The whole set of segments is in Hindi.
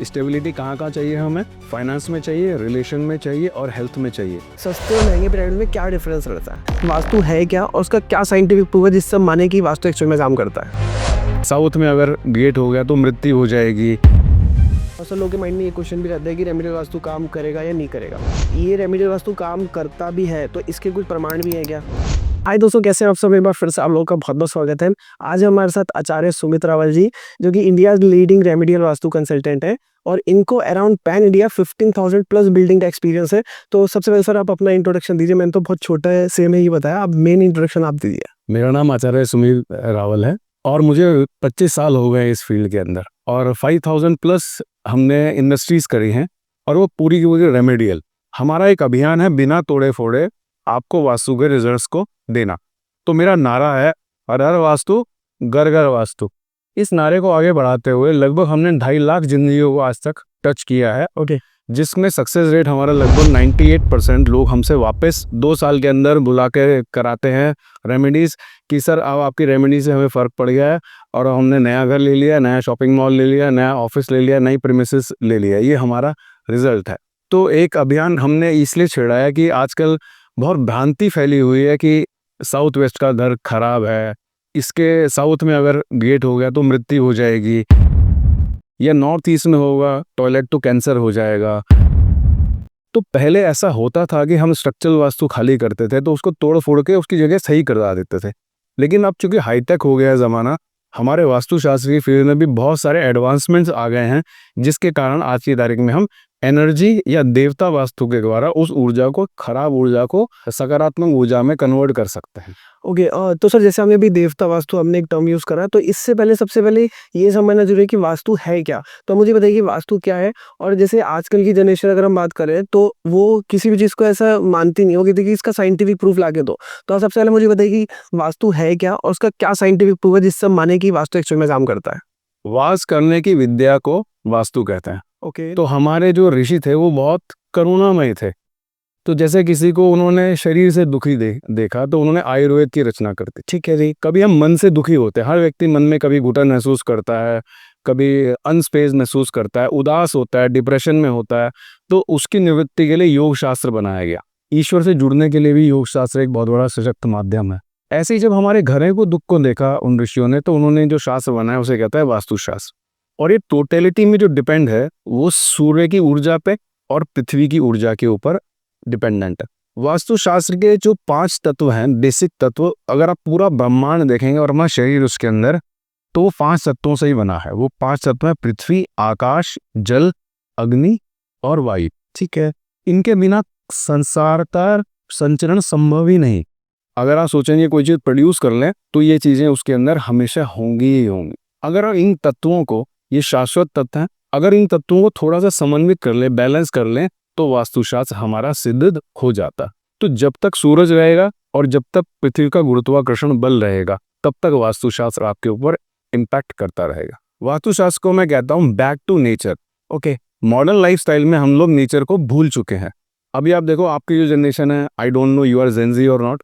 स्टेबिलिटी कहाँ कहाँ चाहिए हमें? फाइनेंस में चाहिए, रिलेशन में चाहिए और हेल्थ में चाहिए। सस्ते और महंगे पिरामिड में क्या डिफरेंस रहता है? वास्तु है क्या और उसका क्या साइंटिफिक प्रूफ है जिससे माने कि वास्तु एक्चुअल में काम करता है? साउथ में अगर गेट हो गया तो मृत्यु हो जाएगी। और सब लोगों के माइंड में ये क्वेश्चन भी रहता है कि रेमेडियल वास्तु काम करेगा या नहीं करेगा। ये रेमेडियल वास्तु काम करता भी है तो इसके कुछ प्रमाण भी है क्या? हाय दोस्तों, कैसे हैं आप सब? एक बार फिर से आप लोगों का बहुत बहुत स्वागत है। आज हमारे साथ आचार्य सुमित रावल जी, जो कि India leading remedial vastu consultant है और इनको around pan India 15,000 plus building का एक्सपीरियंस है। तो सबसे पहले सर आप अपना इंट्रोडक्शन दीजिए। मैंने तो बहुत छोटा है से में ही बताया, आप मेन इंट्रोडक्शन आप दीजिए। मेरा नाम आचार्य सुमित रावल है और मुझे 25 साल हो गए इस फील्ड के अंदर और 5,000 प्लस हमने इंडस्ट्रीज करी हैं और वो पूरी की पूरी रेमेडियल। हमारा एक अभियान है बिना तोड़े फोड़े आपको वास्तु के रिजल्ट्स को देना। तो मेरा नारा है हर हर वास्तु घर घर वास्तु। इस नारे को आगे बढ़ाते हुए लगभग हमने 2.5 लाख जिंदगियों को आज तक टच किया है। जिसमें सक्सेस रेट हमारा लगभग 98% लोग हमसे वापस 2 साल के अंदर बुला के कराते हैं रेमेडीज कि सर अब आपकी रेमेडी से हमें फ़र्क पड़ गया है और हमने नया घर ले लिया, नया शॉपिंग मॉल ले लिया, नया ऑफिस ले लिया, नई प्रीमिसेस ले लिया। ये हमारा रिजल्ट है। तो एक अभियान हमने इसलिए छेड़ा है कि आजकल बहुत भ्रांति फैली हुई है कि साउथ वेस्ट का घर खराब है, इसके साउथ में अगर गेट हो गया तो मृत्यु हो जाएगी, या नॉर्थ ईस्ट में होगा टॉयलेट तो कैंसर हो जाएगा। तो पहले ऐसा होता था कि हम स्ट्रक्चरल वास्तु खाली करते थे तो उसको तोड़ फोड़ के उसकी जगह सही करवा देते थे। लेकिन अब चूंकि हाईटेक हो गया है ज़माना, हमारे वास्तुशास्त्र की फील्ड में भी बहुत सारे एडवांसमेंट्स आ गए हैं, जिसके कारण आज की तारीख में हम एनर्जी या देवता वास्तु के द्वारा उस ऊर्जा को, खराब ऊर्जा को सकारात्मक ऊर्जा में कन्वर्ट कर सकते हैं। तो सर जैसे हमने अभी देवता वास्तु हमने एक टर्म यूज करा, तो इससे पहले सबसे पहले ये समझना जरूरी है कि वास्तु है क्या। तो मुझे बताइए कि वास्तु क्या है। और जैसे आजकल की जनरेशन अगर हम बात करें तो वो किसी भी चीज़ को ऐसा मानती नहीं होगी कि इसका साइंटिफिक प्रूफ लाके दो। तो आप सबसे पहले मुझे बताइए कि वास्तु है क्या और उसका क्या साइंटिफिक प्रूफ है जिससे माने कि वास्तु एक्चुअल में काम करता है। वास करने की विद्या को वास्तु कहते हैं। तो हमारे जो ऋषि थे वो बहुत करुणामय थे। तो जैसे किसी को उन्होंने शरीर से दुखी देखा तो उन्होंने आयुर्वेद की रचना कर दी। ठीक है जी, कभी हम मन से दुखी होते हैं, हर व्यक्ति मन में कभी घुटन महसूस करता है, कभी अनस्पेस महसूस करता है, उदास होता है, डिप्रेशन में होता है। तो उसकी निवृत्ति के लिए योग शास्त्र बनाया गया। ईश्वर से जुड़ने के लिए भी योग शास्त्र एक बहुत बड़ा सशक्त माध्यम है। ऐसे ही जब हमारे घरों को दुख को देखा उन ऋषियों ने, तो उन्होंने जो शास्त्र बनाया उसे कहता है वास्तुशास्त्र। और ये टोटलिटी में जो डिपेंड है वो सूर्य की ऊर्जा पे और पृथ्वी की ऊर्जा के ऊपर डिपेंडेंट है। वास्तुशास्त्र के जो 5 तत्व हैं, बेसिक तत्व, अगर आप पूरा ब्रह्मांड देखेंगे और हमारा शरीर उसके अंदर, तो वो 5 तत्वों से ही बना है। वो 5 तत्व हैं पृथ्वी, आकाश, जल, अग्नि और वायु। ठीक है, इनके बिना संसार का संचरण संभव ही नहीं। अगर आप सोचेंगे कोई चीज प्रोड्यूस कर लें तो ये चीजें उसके अंदर हमेशा होंगी ही होंगी। अगर इन तत्वों को, ये शाश्वत तत्व हैं, अगर इन तत्वों को थोड़ा सा समन्वित कर ले, बैलेंस कर लें, तो वास्तुशास्त्र हमारा सिद्ध हो जाता। तो जब तक सूरज रहेगा और जब तक पृथ्वी का गुरुत्वाकर्षण बल रहेगा, तब तक वास्तुशास्त्र आपके ऊपर इम्पैक्ट करता रहेगा। वास्तुशास्त्र को मैं कहता हूँ back to nature. Modern lifestyle में हम लोग नेचर को भूल चुके हैं। अभी आप देखो, आपकी जो जनरेशन है, I don't know you are gen Z और नॉट,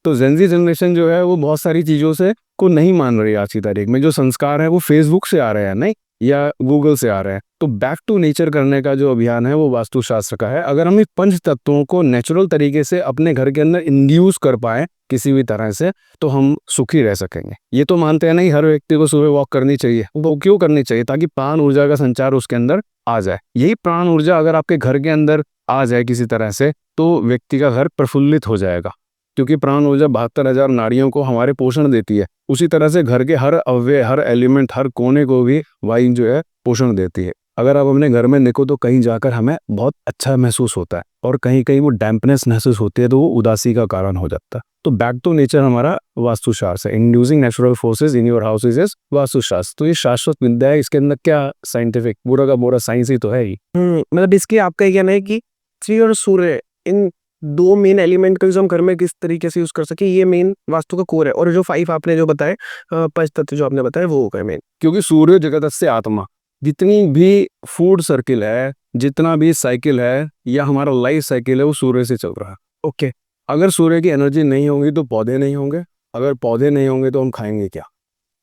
तो जेनजी जनरेशन जो है वो बहुत सारी चीज़ों से को नहीं मान रही। आज की तारीख में जो संस्कार है वो फेसबुक से आ रहे हैं, नहीं, या गूगल से आ रहे हैं। तो बैक टू नेचर करने का जो अभियान है वो वास्तुशास्त्र का है। अगर हम इन 5 तत्वों को नेचुरल तरीके से अपने घर के अंदर इंड्यूस कर पाए किसी भी तरह से, तो हम सुखी रह सकेंगे। ये तो मानते हैं नहीं, हर व्यक्ति को सुबह वॉक करनी चाहिए। वो क्यों करनी चाहिए? ताकि प्राण ऊर्जा का संचार उसके अंदर आ जाए। यही प्राण ऊर्जा अगर आपके घर के अंदर आ जाए किसी तरह से, तो व्यक्ति का घर प्रफुल्लित हो जाएगा। क्योंकि प्राण ऊर्जा 72,000 नाड़ियों को हमारे पोषण देती है। उसी तरह से घर के हर अव्यय, हर एलिमेंट, हर कोने को भी वायु जो है पोषण देती है। अगर आप अपने घर में देखो तो कहीं जाकर हमें बहुत अच्छा महसूस होता है और कहीं कहीं वो डैम्पनेस महसूस होती है तो वो उदासी का कारण हो जाता है। तो बैक टू नेचर हमारा वास्तुशास्त्र है। Inducing natural forces in your houses is vastushastra. तो ये शाश्वत विद्या है, इसके अंदर क्या साइंटिफिक, पूरा का पूरा साइंस ही तो है ही। मतलब इसकी आपका ये कहना है कि पृथ्वी और सूर्य, इन 2 मेन एलिमेंट का यूज हम घर में किस तरीके से यूज कर सके, ये मेन वास्तु का कोर है। और जो 5 आपने जो बताए, 5 तत्व जो आपने बताए, वो हो गए मेन। क्योंकि सूर्य जगत से आत्मा, जितनी भी फूड सर्किल है, जितना भी साइकिल है या हमारा लाइफ साइकिल है, वो सूर्य से चल रहा है। अगर सूर्य की एनर्जी नहीं होगी तो पौधे नहीं होंगे, अगर पौधे नहीं होंगे तो हम खाएंगे क्या?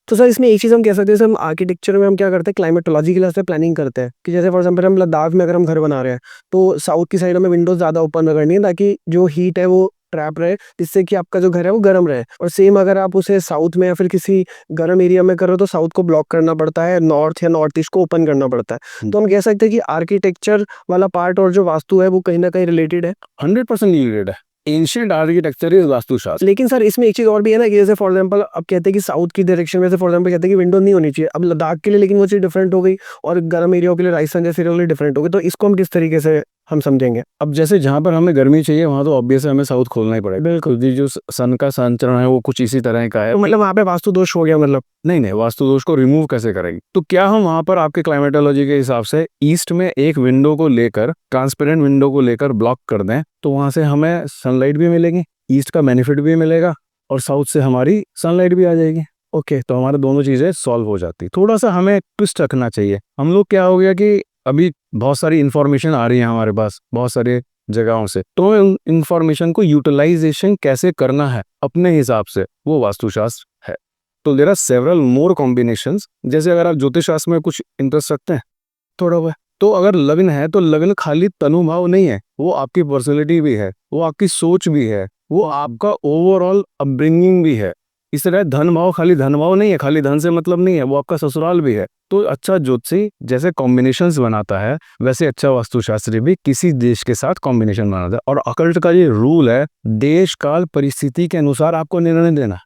तो सर इसमें एक चीज़ हम कह सकते हैं, जैसे हम आर्किटेक्चर में हम क्या करते हैं, क्लाइमेटोलॉजी के लिहाज से प्लानिंग करते हैं कि जैसे फॉर एग्जांपल हम लद्दाख में अगर हम घर बना रहे हैं तो साउथ की साइड में विंडोज ज़्यादा ओपन करनी है ताकि जो हीट है वो ट्रैप रहे, जिससे कि आपका जो घर है वो गर्म रहे। और सेम अगर आप उसे साउथ में या फिर किसी गर्म एरिया में कर रहे हो तो साउथ को ब्लॉक करना पड़ता है, नॉर्थ या नॉर्थ ईस्ट को ओपन करना पड़ता है। तो हम कह सकते हैं कि आर्किटेक्चर वाला पार्ट और जो वास्तु है वो कहीं ना कहीं रिलेटेड है। 100% रिलेटेड है। एंशिएंट आर्किटेक्चर इज वास्तुशास्त्र। लेकिन सर इसमें एक चीज और भी है ना कि जैसे फॉर एग्जांपल अब कहते हैं कि साउथ की डायरेक्शन में से फॉर एग्जांपल कहते हैं कि विंडो नहीं होनी चाहिए, अब लद्दाख के लिए लेकिन वो चीज डिफरेंट हो गई और गर्म एरिया के लिए राजस्थान जैसे एरिया के लिए डिफरेंट हो गई। तो इसको हम किस तरीके से हम समझेंगे? अब जैसे जहाँ पर हमें गर्मी चाहिए वहाँ तो ऑब्वियस हमें साउथ खोलना ही पड़ेगा, बिल्कुल। क्योंकि जो सन का संचरण है वो कुछ इसी तरह का है। तो मतलब वहाँ पे वास्तु दोष हो गया मतलब? नहीं, वास्तु दोष को रिमूव कैसे करेंगे? तो क्या हम वहां पर आपके क्लाइमेटोलॉजी के हिसाब से ईस्ट में एक विंडो को लेकर, ट्रांसपेरेंट विंडो को लेकर ब्लॉक कर दें तो वहां से हमें सनलाइट भी मिलेगी, ईस्ट का बेनिफिट भी मिलेगा और साउथ से हमारी सनलाइट भी आ जाएगी। ओके, तो हमारे दोनों चीजें सॉल्व हो जाती। थोड़ा सा हमें ट्विस्ट रखना चाहिए। हम लोग क्या हो गया कि अभी बहुत सारी इंफॉर्मेशन आ रही है हमारे पास बहुत सारे जगहों से, तो उन इंफॉर्मेशन को यूटिलाइजेशन कैसे करना है अपने हिसाब से, वो वास्तुशास्त्र है। तो there are several more combinations. जैसे अगर आप ज्योतिष शास्त्र में कुछ इंटरेस्ट रखते हैं थोड़ा बहुत, तो अगर लग्न है तो लग्न खाली तनुभाव नहीं है, वो आपकी पर्सनैलिटी भी है, वो आपकी सोच भी है, वो आपका ओवरऑल अपब्रिंगिंग भी है। इस तरह धन भाव खाली धन भाव नहीं है, खाली धन से मतलब नहीं है, वो आपका ससुराल भी है। तो अच्छा ज्योतिषी जैसे कॉम्बिनेशंस बनाता है वैसे अच्छा वास्तुशास्त्री भी किसी देश के साथ कॉम्बिनेशन बनाता है। और अकल्ट का ये रूल है, देश काल परिस्थिति के अनुसार आपको निर्णय देना।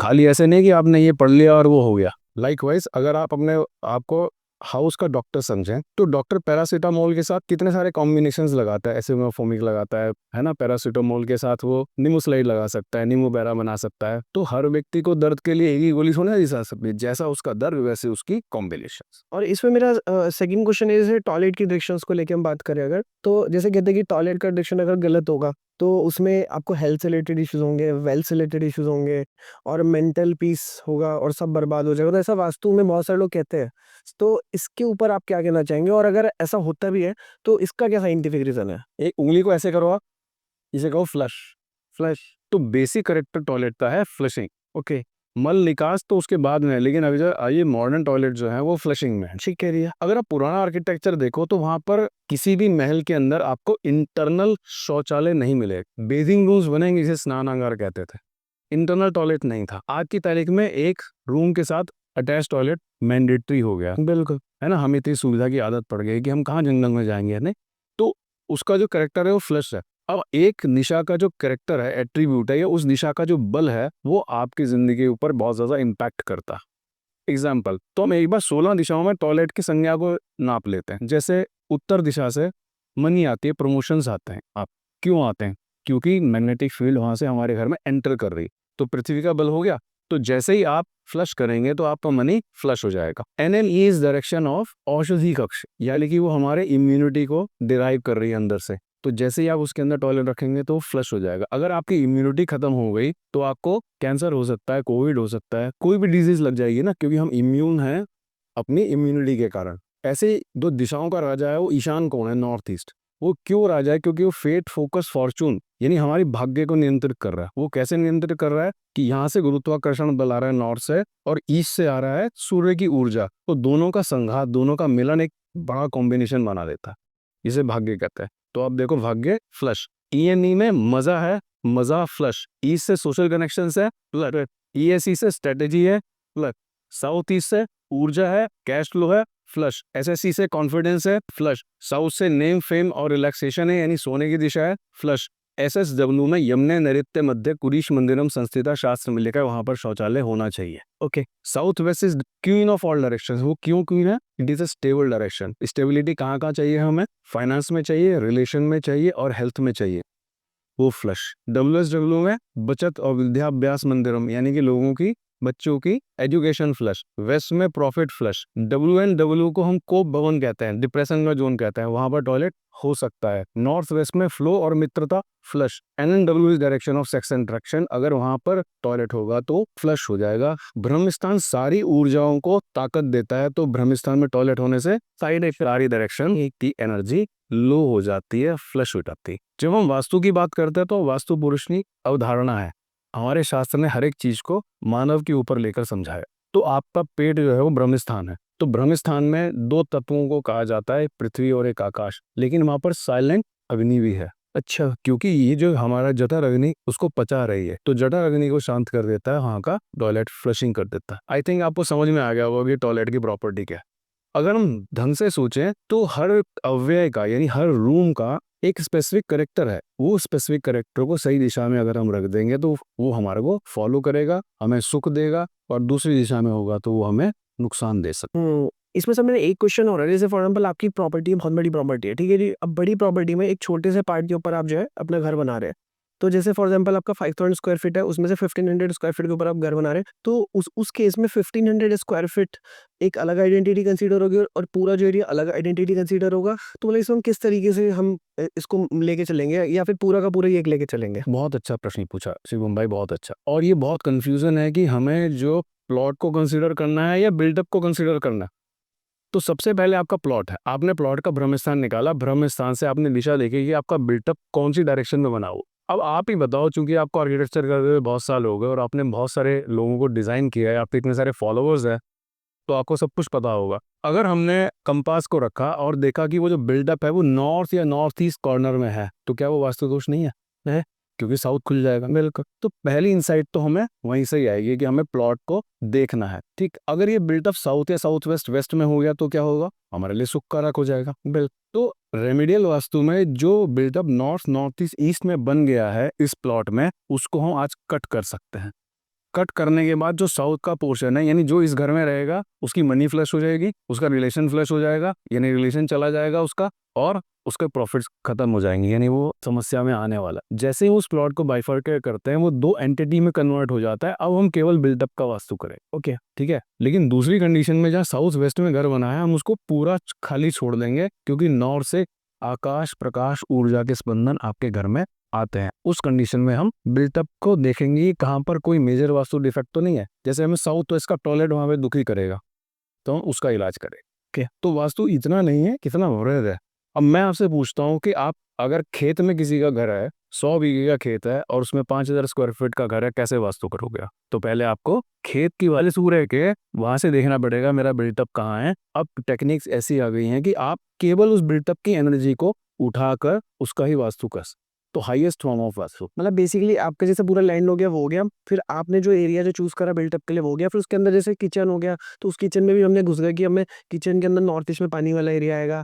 खाली ऐसे नहीं कि आपने ये पढ़ लिया और वो हो गया। लाइकवाइज अगर आप अपने आपको हाउस का डॉक्टर समझें तो डॉक्टर पैरासीटामोल के साथ कितने सारे कॉम्बिनेशंस लगाता है, एसिमेफोमिक लगाता है ना, पैरासीटामोल के साथ वो निमोस्लाइड लगा सकता है, निमोबेरा बना सकता है। तो हर व्यक्ति को दर्द के लिए एक ही गोली थोड़ी ना जा सकती, जैसा उसका दर्द वैसे उसकी कॉम्बिनेशन। और इसमें मेरा सेकंड क्वेश्चन है, जैसे टॉयलेट की डायरेक्शंस को लेके हम बात करें अगर, तो जैसे कहते हैं कि टॉयलेट का डायरेक्शन अगर गलत होगा तो उसमें आपको हेल्थ से रिलेटेड इश्यूज होंगे, वेल्थ से रिलेटेड इश्यूज होंगे और मेंटल पीस होगा और सब बर्बाद हो जाएगा। तो ऐसा वास्तु में बहुत सारे लोग कहते हैं। तो इसके ऊपर आप क्या कहना चाहेंगे और अगर ऐसा होता भी है तो इसका क्या साइंटिफिक रीजन है? एक उंगली को ऐसे करो आप, इसे कहो फ्लश। फ्लश तो बेसिक करेक्टर टॉयलेट का है, फ्लशिंग। ओके, मल निकास तो उसके बाद में है, लेकिन अभी जो ये मॉडर्न टॉयलेट जो है वो फ्लशिंग में है। ठीक कह रही है। अगर आप पुराना आर्किटेक्चर देखो तो वहां पर किसी भी महल के अंदर आपको इंटरनल शौचालय नहीं मिलेगा। बेसिंग रूम्स बनेंगे, जिसे स्नानागार कहते थे। इंटरनल टॉयलेट नहीं था। आज की तारीख में एक रूम के साथ अटैच टॉयलेट मैंडेटरी हो गया, बिल्कुल। है ना। हमें इतनी सुविधा की आदत पड़ गई कि हम कहाँ जंगल में जाएंगे, नहीं। तो उसका जो करेक्टर है वो फ्लश है। अब एक दिशा का जो करेक्टर है, एट्रीब्यूट है, या उस दिशा का जो बल है, वो आपकी जिंदगी के ऊपर बहुत ज्यादा इम्पैक्ट करता है। एग्जाम्पल, तो हम एक बार 16 दिशाओं में टॉयलेट की संज्ञा को नाप लेते हैं। जैसे उत्तर दिशा से मनी आती है, प्रमोशंस आते हैं। आप क्यों आते हैं? क्योंकि मैग्नेटिक फील्ड वहां से हमारे घर में एंटर कर रही, तो पृथ्वी का बल हो गया। तो जैसे ही आप फ्लश करेंगे तो आपका मनी फ्लश हो जाएगा। NLE इज डायरेक्शन ऑफ औषधि कक्ष, यानी कि वो हमारे इम्यूनिटी को डिराइव कर रही है अंदर से। तो जैसे ही आप उसके अंदर टॉयलेट रखेंगे तो फ्लश हो जाएगा। अगर आपकी इम्यूनिटी खत्म हो गई तो आपको कैंसर हो सकता है, कोविड हो सकता है, कोई भी डिजीज लग जाएगी ना, क्योंकि हम इम्यून हैं अपनी इम्यूनिटी के कारण। ऐसे दो दिशाओं का राजा है वो ईशान कोण है, नॉर्थ ईस्ट। वो क्यों राजा है? क्योंकि वो फेट, फोकस, फॉर्चून यानी हमारी भाग्य को नियंत्रित कर रहा है। वो कैसे नियंत्रित कर रहा है कि यहाँ से गुरुत्वाकर्षण बल आ रहा है नॉर्थ से और ईस्ट से आ रहा है सूर्य की ऊर्जा। तो दोनों का संघात, दोनों का मिलन एक बड़ा कॉम्बिनेशन बना देता है, इसे भाग्य कहते हैं। तो आप देखो, भाग्य फ्लश। ENE में मजा है, मजा फ्लश। ईस्ट से सोशल कनेक्शन है, फ्लश। ESE से स्ट्रेटेजी है, फ्लश। साउथ ईस्ट से ऊर्जा है, कैश फ्लो है, फ्लश। SSE से कॉन्फिडेंस है, फ्लश। साउथ से नेम, फेम और रिलैक्सेशन है, यानी सोने की दिशा है, फ्लश। SSW में यमुने नैऋत्य मध्य कुरीश मंदिरम संस्थिता शास्त्र में लिखा है, वहां पर शौचालय होना चाहिए। Okay, south west is queen of all directions. वो क्यों क्वीन है? It is a stable direction. Stability कहाँ कहाँ चाहिए हमें? फाइनेंस में चाहिए, रिलेशन में चाहिए और हेल्थ में चाहिए, वो फ्लश। WSW में बचत और विद्याभ्यास मंदिरम, यानी कि लोगों की, बच्चों की एजुकेशन, फ्लश। वेस्ट में प्रॉफिट, फ्लश। WNW को हम कोप भवन कहते हैं, डिप्रेशन का जोन कहते हैं, वहां पर टॉयलेट हो सकता है। नॉर्थ वेस्ट में फ्लो और मित्रता, flush. NNW is direction of sex attraction, अगर वहां पर टॉयलेट होगा तो फ्लश हो जाएगा। ब्रह्मस्थान सारी ऊर्जाओं को ताकत देता है, तो ब्रह्मस्थान में टॉयलेट होने से सारी डायरेक्शन की एनर्जी लो हो जाती है, फ्लश हो जाती है। जब हम वास्तु की बात करते हैं तो वास्तु पुरुष की अवधारणा है। हमारे शास्त्र ने हर एक चीज को मानव के ऊपर लेकर समझाया। तो आपका पेट जो है वो ब्रह्म स्थान है। तो ब्रह्म स्थान में दो तत्वों को कहा जाता है, पृथ्वी और एक आकाश, लेकिन वहां पर साइलेंट अग्नि भी है। अच्छा। क्योंकि ये जो हमारा जठर अग्नि उसको पचा रही है, तो जठर अग्नि को शांत कर देता है, वहां का टॉयलेट फ्लशिंग कर देता है। आई थिंक आपको समझ में आ गया होगा कि टॉयलेट की प्रॉपर्टी क्या है। अगर हम ढंग से सोचें तो हर अव्यय का यानी हर रूम का एक स्पेसिफिक करेक्टर है। वो स्पेसिफिक करेक्टर को सही दिशा में अगर हम रख देंगे तो वो हमारे को फॉलो करेगा, हमें सुख देगा, और दूसरी दिशा में होगा तो वो हमें नुकसान दे सकता इसमें सर मेरा एक क्वेश्चन हो रहा है, जैसे फॉर एग्जाम्पल आपकी प्रॉपर्टी बहुत बड़ी प्रॉपर्टी है, ठीक है जी। अब बड़ी प्रॉपर्टी में एक छोटे से पार्ट के ऊपर आप जो है अपना घर बना रहे हैं। तो जैसे फॉर एग्जाम्पल आपका 5000 स्क्वायर फीट है, उसमें से 1500 स्क्वायर फीट के ऊपर आप घर बना रहे हैं, तो उस केस में 1500 स्क्वायर फीट एक अलग आइडेंटिटी कंसीडर होगी और पूरा जो एरिया अलग आइडेंटिटी कंसीडर होगा। तो मतलब इसमें किस तरीके से हम इसको लेके चलेंगे, या फिर पूरा का पूरा ही एक लेके चलेंगे? बहुत अच्छा प्रश्न पूछा शिवम भाई, बहुत अच्छा। और ये बहुत कंफ्यूजन है कि हमें जो प्लॉट को कंसीडर करना है या बिल्डअप को कंसीडर करना है। तो सबसे पहले आपका प्लॉट है, आपने प्लॉट का ब्रह्म स्थान निकाला, ब्रह्म स्थान से आपने दिशा देखी कि आपका बिल्टअप कौन सी डायरेक्शन में बना हो। अब आप ही बताओ, चूंकि आपको आर्किटेक्चर करते हुए बहुत साल हो गए और आपने बहुत सारे लोगों को डिजाइन किया है, आपके इतने सारे फॉलोअर्स हैं, तो आपको सब कुछ पता होगा। अगर हमने कंपास को रखा और देखा कि वो जो बिल्डअप है वो नॉर्थ या नॉर्थ ईस्ट कॉर्नर में है, तो क्या वो वास्तु दोष नहीं है? क्योंकि साउथ खुल जाएगा। बिल्कुल। तो पहली इंसाइट तो हमें वहीं से ही आएगी कि हमें प्लॉट को देखना है। ठीक, अगर ये बिल्टअप साउथ या साउथ वेस्ट वेस्ट में हो गया तो क्या होगा, हमारे लिए सुख कारक हो जाएगा। बिल्कुल। तो रेमेडियल वास्तु में जो built up north north east east में बन गया है इस प्लॉट में, उसको हम आज कट कर सकते हैं। कट करने के बाद जो साउथ का पोर्शन है, यानी जो इस घर में रहेगा, उसकी मनी फ्लश हो जाएगी, उसका रिलेशन फ्लश हो जाएगा, यानी रिलेशन चला जाएगा उसका, और उसके प्रॉफिट्स खत्म हो जाएंगे, यानी वो समस्या में आने वाला। जैसे ही उस प्लॉट को बाइफर्केट करते हैं, वो दो एंटिटी में कन्वर्ट हो जाता है। अब हम केवल बिल्डअप का वास्तु करें, ओके, ठीक है। लेकिन दूसरी कंडीशन में, जहाँ साउथ वेस्ट में घर बना है, हम उसको पूरा खाली छोड़ देंगे, क्योंकि नॉर्थ से आकाश प्रकाश ऊर्जा के स्पंदन आपके घर में आते हैं। उस कंडीशन में हम बिल्टअप को देखेंगे कि कहाँ पर कोई मेजर वास्तु डिफेक्ट तो नहीं है। जैसे हमें साउथ वेस्ट का टॉयलेट वहां पे दुखी करेगा, तो हम उसका इलाज करें। ओके, तो वास्तु इतना नहीं है, कितना वृहद है। अब मैं आपसे पूछता हूँ कि आप अगर खेत में किसी का घर है, 100 बीघे का खेत है और उसमें 5000 स्क्वायर फीट का घर है, कैसे वास्तु करोगे? तो पहले आपको खेत की वाले सूर्य के वहां से देखना पड़ेगा मेरा बिल्टअप कहाँ है। अब टेक्निक्स ऐसी आ गई हैं कि आप केवल उस बिल्टअप की एनर्जी को उठाकर उसका ही वास्तु कर, तो हाईएस्ट फॉर्म ऑफ वास्तु। मतलब बेसिकली आपका जैसे पूरा लैंड हो गया वो हो गया, फिर आपने जो एरिया जो चूज करा बिल्टअप के लिए वो हो गया, फिर उसके अंदर जैसे किचन हो गया, तो उस किचन में भी हमने घुस गया कि हमें किचन के अंदर नॉर्थ ईस्ट में पानी वाला एरिया आएगा,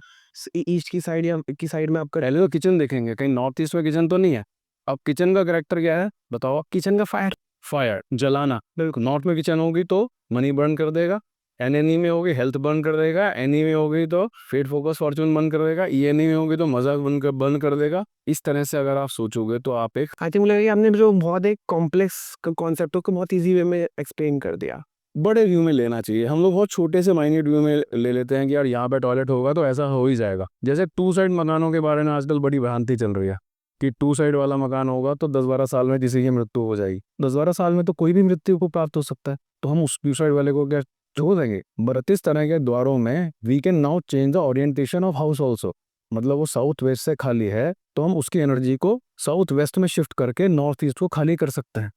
ईस्ट की साइड या की साइड में आपका। पहले तो किचन देखेंगे, कहीं नॉर्थ ईस्ट में किचन तो नहीं है। अब किचन का कैरेक्टर क्या है बताओ? किचन का फायर। फायर, जलाना। बिल्कुल। नॉर्थ में किचन होगी तो मनी बर्न कर देगा, एनएनई में होगी हेल्थ बर्न कर देगा, एनई में होगी तो फेट फोकस फॉर्चून बर्न कर देगा, ईएनई में होगी तो मजाक बर्न कर देगा। इस तरह से अगर आप सोचोगे तो आप एक आई थिंक मुझे लगा कि आपने जो बहुत एक कॉम्प्लेक्स कॉन्सेप्ट को बहुत इजी वे में एक्सप्लेन कर दिया। बड़े व्यू में लेना चाहिए। हम लोग बहुत छोटे से माइन्यूट व्यू में ले लेते हैं कि यार यहाँ पे टॉयलेट होगा तो ऐसा हो ही जाएगा। जैसे टू साइड मकानों के बारे में आजकल बड़ी भ्रांति चल रही है कि टू साइड वाला मकान होगा तो 10-12 साल में किसी की मृत्यु हो जाएगी। 10-12 साल में तो कोई भी मृत्यु को प्राप्त हो सकता है, तो हम उस टू साइड वाले को क्या छोड़ देंगे? 32 तरह के द्वारों में we can now change the orientation of house also. मतलब वो साउथ वेस्ट से खाली है तो हम उसकी एनर्जी को साउथ वेस्ट में शिफ्ट करके नॉर्थ ईस्ट को खाली कर सकते हैं।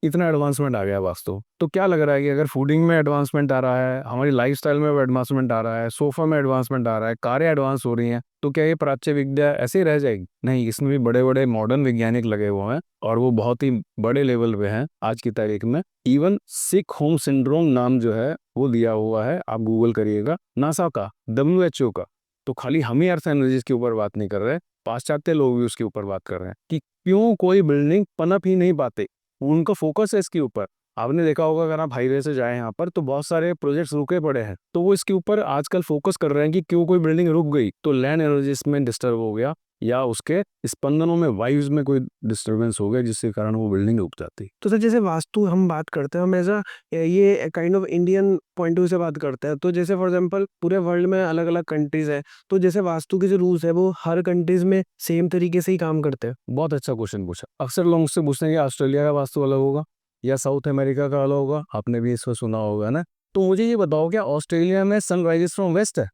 इतना एडवांसमेंट आ गया वास्तु। तो क्या लग रहा है कि अगर फूडिंग में एडवांसमेंट आ रहा है, हमारी लाइफस्टाइल में एडवांसमेंट आ रहा है, सोफा में एडवांसमेंट आ रहा है, कारें एडवांस हो रही हैं, तो क्या ये प्राच्य विद्या ऐसे ही रह जाएगी? नहीं, इसमें भी बड़े बड़े मॉडर्न वैज्ञानिक लगे हुए हैं और वो बहुत ही बड़े लेवल पे हैं आज की तारीख में। इवन सिक होम सिंड्रोम नाम जो है वो दिया हुआ है, आप गूगल करिएगा, नासा का, WHO का। तो खाली हम ही अर्थ एनर्जीज के ऊपर बात नहीं कर रहे, पाश्चात्य लोग भी उसके ऊपर बात कर रहे हैं कि क्यों कोई बिल्डिंग पनप ही नहीं पाते। उनका फोकस है इसके ऊपर। आपने देखा होगा अगर आप हाईवे से जाएं यहाँ पर तो बहुत सारे प्रोजेक्ट्स रुके पड़े हैं, तो वो इसके ऊपर आजकल फोकस कर रहे हैं कि क्यों कोई बिल्डिंग रुक गई, तो लैंड एनर्जी में डिस्टर्ब हो गया या उसके स्पंदनों में वायुज में कोई डिस्टर्बेंस हो गया जिसके कारण वो बिल्डिंग रुक जाती। तो सर जैसे वास्तु हम बात करते हैं, हम ऐसा ये kind of Indian point of view से बात करते हैं, तो जैसे फॉर एग्जांपल पूरे वर्ल्ड में अलग अलग कंट्रीज है, तो जैसे वास्तु के जो रूल्स है वो हर कंट्रीज में सेम तरीके से ही काम करते हैं। बहुत अच्छा क्वेश्चन पूछा। अक्सर लोग मुझसे पूछते हैं कि ऑस्ट्रेलिया का वास्तु अलग होगा या साउथ अमेरिका का अलग होगा, आपने भी इसको सुना होगा ना। तो मुझे ये बताओ, क्या ऑस्ट्रेलिया में सन राइजेस फ्रॉम वेस्ट है?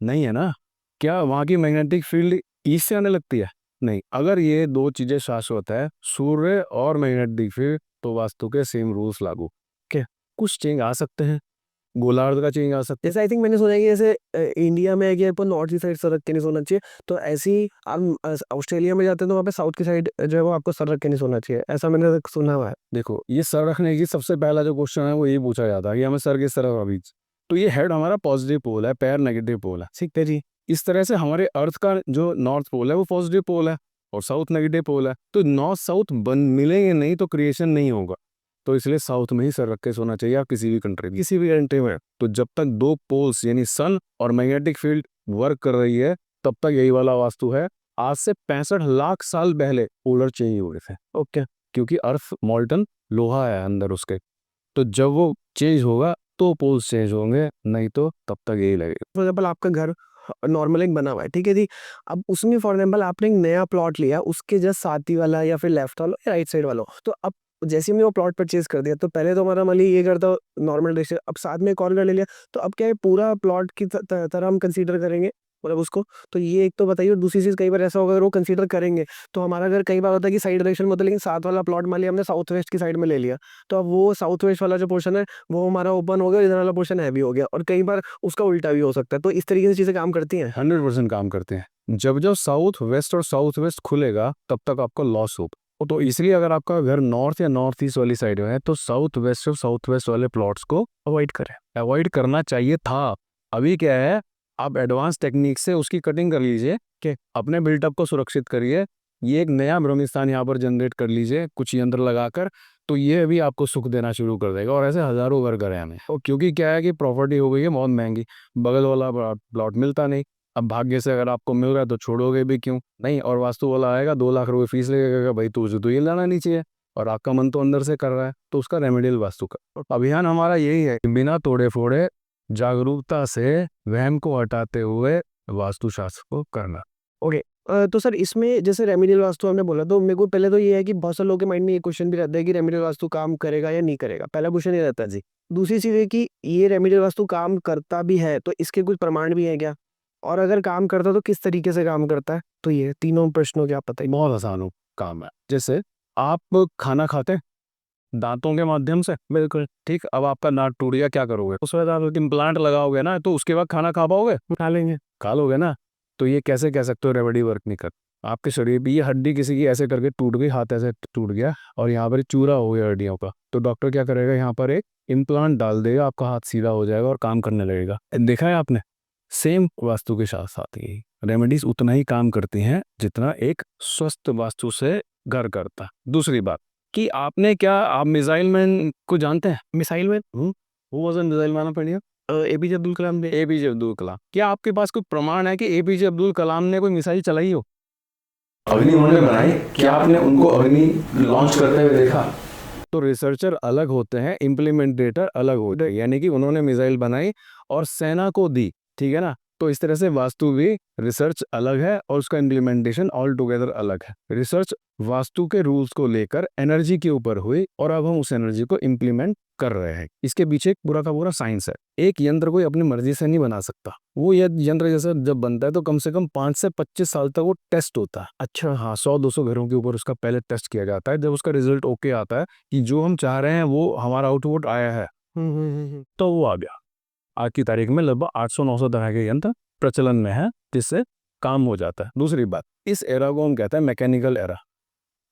नहीं है ना। क्या वहाँ की मैग्नेटिक फील्ड ईस्ट से आने लगती है? नहीं। अगर ये दो चीजें शाश्वत है, सूर्य और मैग्नेटिक फील्ड, तो वास्तु के सेम रूल्स लागू। कुछ चेंज आ सकते हैं, गोलार्ध का चेंज आ सकता है। जैसे आई थिंक मैंने सुना है कि जैसे इंडिया में है कि आपको नॉर्थ की साइड सर रख के नहीं सोना चाहिए, तो ऐसे ही आप ऑस्ट्रेलिया में जाते हैं तो वहाँ पे साउथ की साइड जो है वो आपको सर रख के नहीं सोना चाहिए, ऐसा मैंने सुना हुआ है। देखो, ये सर रखने की सबसे पहला जो क्वेश्चन है वो ये पूछा जाता है कि हमें सर किस तरफ अभी। तो ये हेड हमारा पॉजिटिव पोल है, पैर नेगेटिव पोल है। ठीक है जी। इस तरह से हमारे अर्थ का जो नॉर्थ पोल है वो पॉजिटिव पोल है और साउथ नेगेटिव पोल है। तो नॉर्थ साउथ बन मिलेंगे नहीं तो क्रिएशन नहीं होगा। तो इसलिए साउथ में ही सर रख के सोना चाहिए आप किसी भी कंट्री में। तो जब तक दो पोल्स यानी सन और मैग्नेटिक फील्ड वर्क कर रही है तब तक यही वाला वास्तु है। आज से 65 लाख साल पहले पोलर चेंज हुए थे। ओके, क्योंकि अर्थ मॉल्टन लोहा है अंदर उसके, तो जब वो चेंज होगा तो पोल्स चेंज होंगे, नहीं तो तब तक यही लगेगा। फॉर एग्जाम्पल आपका घर नॉर्मल एक बना हुआ है, ठीक है जी। अब उसमें फॉर एग्जाम्पल आपने एक नया प्लॉट लिया, उसके जस्ट साथ ही वाला या फिर लेफ्ट वाला या राइट साइड वाला, तो अब जैसे हमने वो प्लॉट परचेज कर दिया तो पहले तो हमारा माली ये करता नॉर्मल डिश, अब साथ में एक और घर ले लिया, तो अब क्या है पूरा प्लॉट की तरह हम कंसीडर करेंगे मतलब उसको। तो ये एक तो बताइए, और दूसरी चीज कई बार ऐसा होगा अगर वो कंसीडर करेंगे तो हमारा घर कई बार होता है कि साइड डायरेक्शन में होता है, लेकिन साथ वाला प्लॉट मान लिया हमने साउथ वेस्ट की साइड में ले लिया, तो अब वो साउथ वेस्ट वाला जो पोर्शन है वो हमारा ओपन हो गया, इधर वाला पोर्शन हैवी हो गया, और कई बार उसका उल्टा भी हो सकता है। तो इस तरीके से चीजें काम करती हैं। 100% काम करते हैं। जब जब साउथ वेस्ट और साउथ वेस्ट खुलेगा तब तक आपको लॉस होगा। तो इसलिए अगर आपका घर नॉर्थ या नॉर्थ ईस्ट वाली साइड में है तो साउथ वेस्ट और साउथ वेस्ट वाले प्लॉट्स को अवॉइड करना चाहिए था। अभी क्या है, आप एडवांस टेक्निक से उसकी कटिंग कर लीजिए कि अपने बिल्टअप को सुरक्षित करिए। ये एक नया ब्रह्मिस्थान यहाँ पर जनरेट कर लीजिए कुछ यंत्र लगाकर, तो ये भी आपको सुख देना शुरू कर देगा। और ऐसे हजारों घर करे हमें, और क्योंकि क्या है कि प्रॉपर्टी हो गई है बहुत महंगी, बगल वाला प्लॉट मिलता नहीं। अब भाग्य से अगर आपको मिल रहा है तो छोड़ोगे भी क्यों नहीं। और वास्तु वाला आएगा 2 लाख रुपए फीस लगेगा, भाई तुझे तो ये लाना नहीं चाहिए, और आपका मन तो अंदर से कर रहा है, तो उसका रेमेडियल वास्तु का अभियान हमारा यही है कि बिना तोड़े फोड़े जागरूकता से वहम को हटाते हुए वास्तुशास्त्र को करना। ओके, तो सर इसमें जैसे रेमेडियल वास्तु हमने बोला, तो मेरे को पहले तो ये है कि बहुत सारे लोगों के माइंड में ये क्वेश्चन भी रहता है कि रेमेडियल वास्तु काम करेगा या नहीं करेगा, पहला क्वेश्चन ये रहता है जी। दूसरी चीज़ है कि ये रेमेडियल वास्तु काम करता भी है तो इसके कुछ प्रमाण भी है क्या, और अगर काम करता तो किस तरीके से काम करता है, तो ये तीनों प्रश्नों के आप बताइए। बहुत आसान काम है। जैसे आप खाना खाते हैं दांतों के माध्यम से, बिल्कुल। ठीक। अब आपका दांत टूट गया, क्या करोगे? उस वक्त आप इम्प्लांट लगाओगे ना, तो उसके बाद खाना खा पाओगे? खा लेंगे। खा लोगे ना। तो ये कैसे कह सकते हो रेमेडी वर्क नहीं कर? आपके शरीर भी ये हड्डी किसी की ऐसे करके टूट गई, हाथ ऐसे टूट गया और यहाँ पर चूरा हो गया हड्डियों का, तो डॉक्टर क्या करेगा, यहाँ पर एक इम्प्लांट डाल देगा, आपका हाथ सीधा हो जाएगा और काम करने लगेगा। देखा है आपने? सेम वास्तु के साथ साथ ही रेमेडीज उतना ही काम करती हैं जितना एक स्वस्थ वास्तु से घर करता है। दूसरी बात कि आपने क्या, आप मिसाइल मैन को जानते हैं? मिसाइल में वो वजन missile man of India, APJ Abdul Kalam ने। एपीजे अब्दुल कलाम। क्या आपके पास कोई प्रमाण है कि एपीजे अब्दुल कलाम ने कोई मिसाइल चलाई हो? अग्नि उन्होंने बनाई, क्या आपने उनको अग्नि लॉन्च करते हुए देखा? तो रिसर्चर अलग होते हैं, इम्प्लीमेंटेटर अलग होते हैं, यानी कि उन्होंने मिसाइल बनाई और सेना को दी, ठीक है ना। तो इस तरह से वास्तु भी रिसर्च अलग है और उसका इम्प्लीमेंटेशन ऑल टुगेदर अलग है। रिसर्च वास्तु के रूल्स को लेकर एनर्जी के ऊपर हुई और अब हम उस एनर्जी को इम्प्लीमेंट कर रहे हैं। इसके पीछे एक पूरा का पूरा साइंस है। एक यंत्र कोई अपनी मर्जी से नहीं बना सकता। वो यंत्र जैसे जब बनता है तो कम से कम 5 से 25 साल तक वो टेस्ट होता है। अच्छा हाँ, 100-200 घरों के ऊपर उसका पहले टेस्ट किया जाता है। जब उसका रिजल्ट ओके आता है कि जो हम चाह रहे हैं वो हमारा आउटपुट आया है, तो वो आ गया। आज की तारीख में लगभग 800-900 तरह के यंत्र प्रचलन में है जिससे काम हो जाता है। दूसरी बात, इस एरा को हम कहते हैं मैकेनिकल एरा।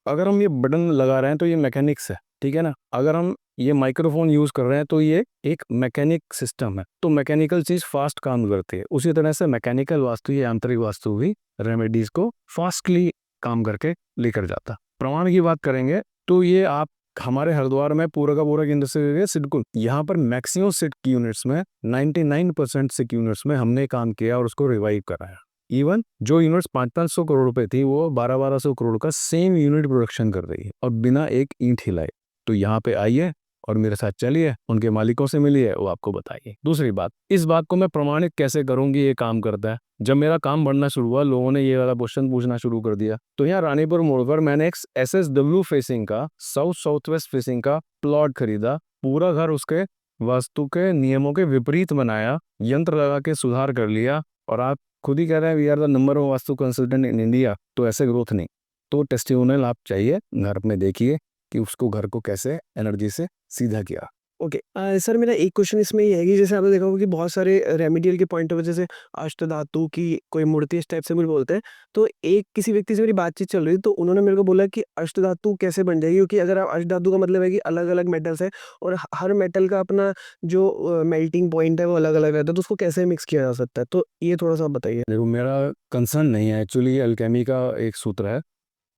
अगर हम ये बटन लगा रहे हैं तो ये मैकेनिक्स है, ठीक है ना। अगर हम ये माइक्रोफोन यूज कर रहे हैं तो ये एक मैकेनिक सिस्टम है। तो मैकेनिकल चीज फास्ट काम करती है। उसी तरह से मैकेनिकल वास्तु या आंतरिक वास्तु भी रेमेडीज को फास्टली काम करके लेकर जाता। प्रमाण की बात करेंगे तो ये आप हमारे हरिद्वार में पूरा का पूरा केंद्र से सिडकुल, यहाँ पर मैक्सिमम सिट की यूनिट्स में 99% सिट यूनिट्स में हमने काम किया और उसको रिवाइव कराया। इवन जो यूनिट्स 500-500 करोड़ रुपए थी वो 1200-1200 करोड़ का सेम यूनिट प्रोडक्शन कर रही है और बिना एक ईंट हिलाए। तो यहाँ पे आइए और मेरे साथ चलिए, उनके मालिकों से मिलिए, वो आपको बताइए। दूसरी बात, इस बात को मैं प्रमाणित कैसे करूंगी ये काम करता है? जब मेरा काम बढ़ना शुरू हुआ, लोगों ने ये वाला क्वेश्चन पूछना शुरू कर दिया। तो यहाँ रानीपुर मोड़ पर मैंने एक SSW फेसिंग का, साउथ वेस्ट फेसिंग का प्लॉट खरीदा। पूरा घर उसके वास्तु के नियमों के विपरीत बनाया, यंत्र लगा के सुधार कर लिया। और आप खुद ही कह रहे हैं we are the number 1 vastu consultant in India, तो ऐसे ग्रोथ नहीं। तो टेस्टिमोनियल आप चाहिए, घर में देखिए कि उसको घर को कैसे एनर्जी से सीधा किया। ओके सर, मेरा एक क्वेश्चन इसमें ये है कि जैसे आपने देखा होगा कि बहुत सारे रेमेडियल के पॉइंट ऑफ व्यू जैसे अष्टधातु की कोई मूर्ति इस टाइप से कुछ बोलते हैं। तो एक किसी व्यक्ति से मेरी बातचीत चल रही थी, तो उन्होंने मेरे को बोला कि अष्टधातु कैसे बन जाएगी, क्योंकि अगर आप अष्टधातु का मतलब है कि अलग अलग मेटल्स है और हर मेटल का अपना जो मेल्टिंग पॉइंट है वो अलग अलग रहता है, तो उसको कैसे मिक्स किया जा सकता है, तो ये थोड़ा सा आप बताइए। देखो, मेरा कंसर्न नहीं है एक्चुअली। ये अल्केमी का एक सूत्र है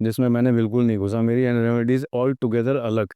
जिसमें मैंने बिल्कुल नहीं घुसा। मेरी रेमेडीज ऑल टुगेदर अलग।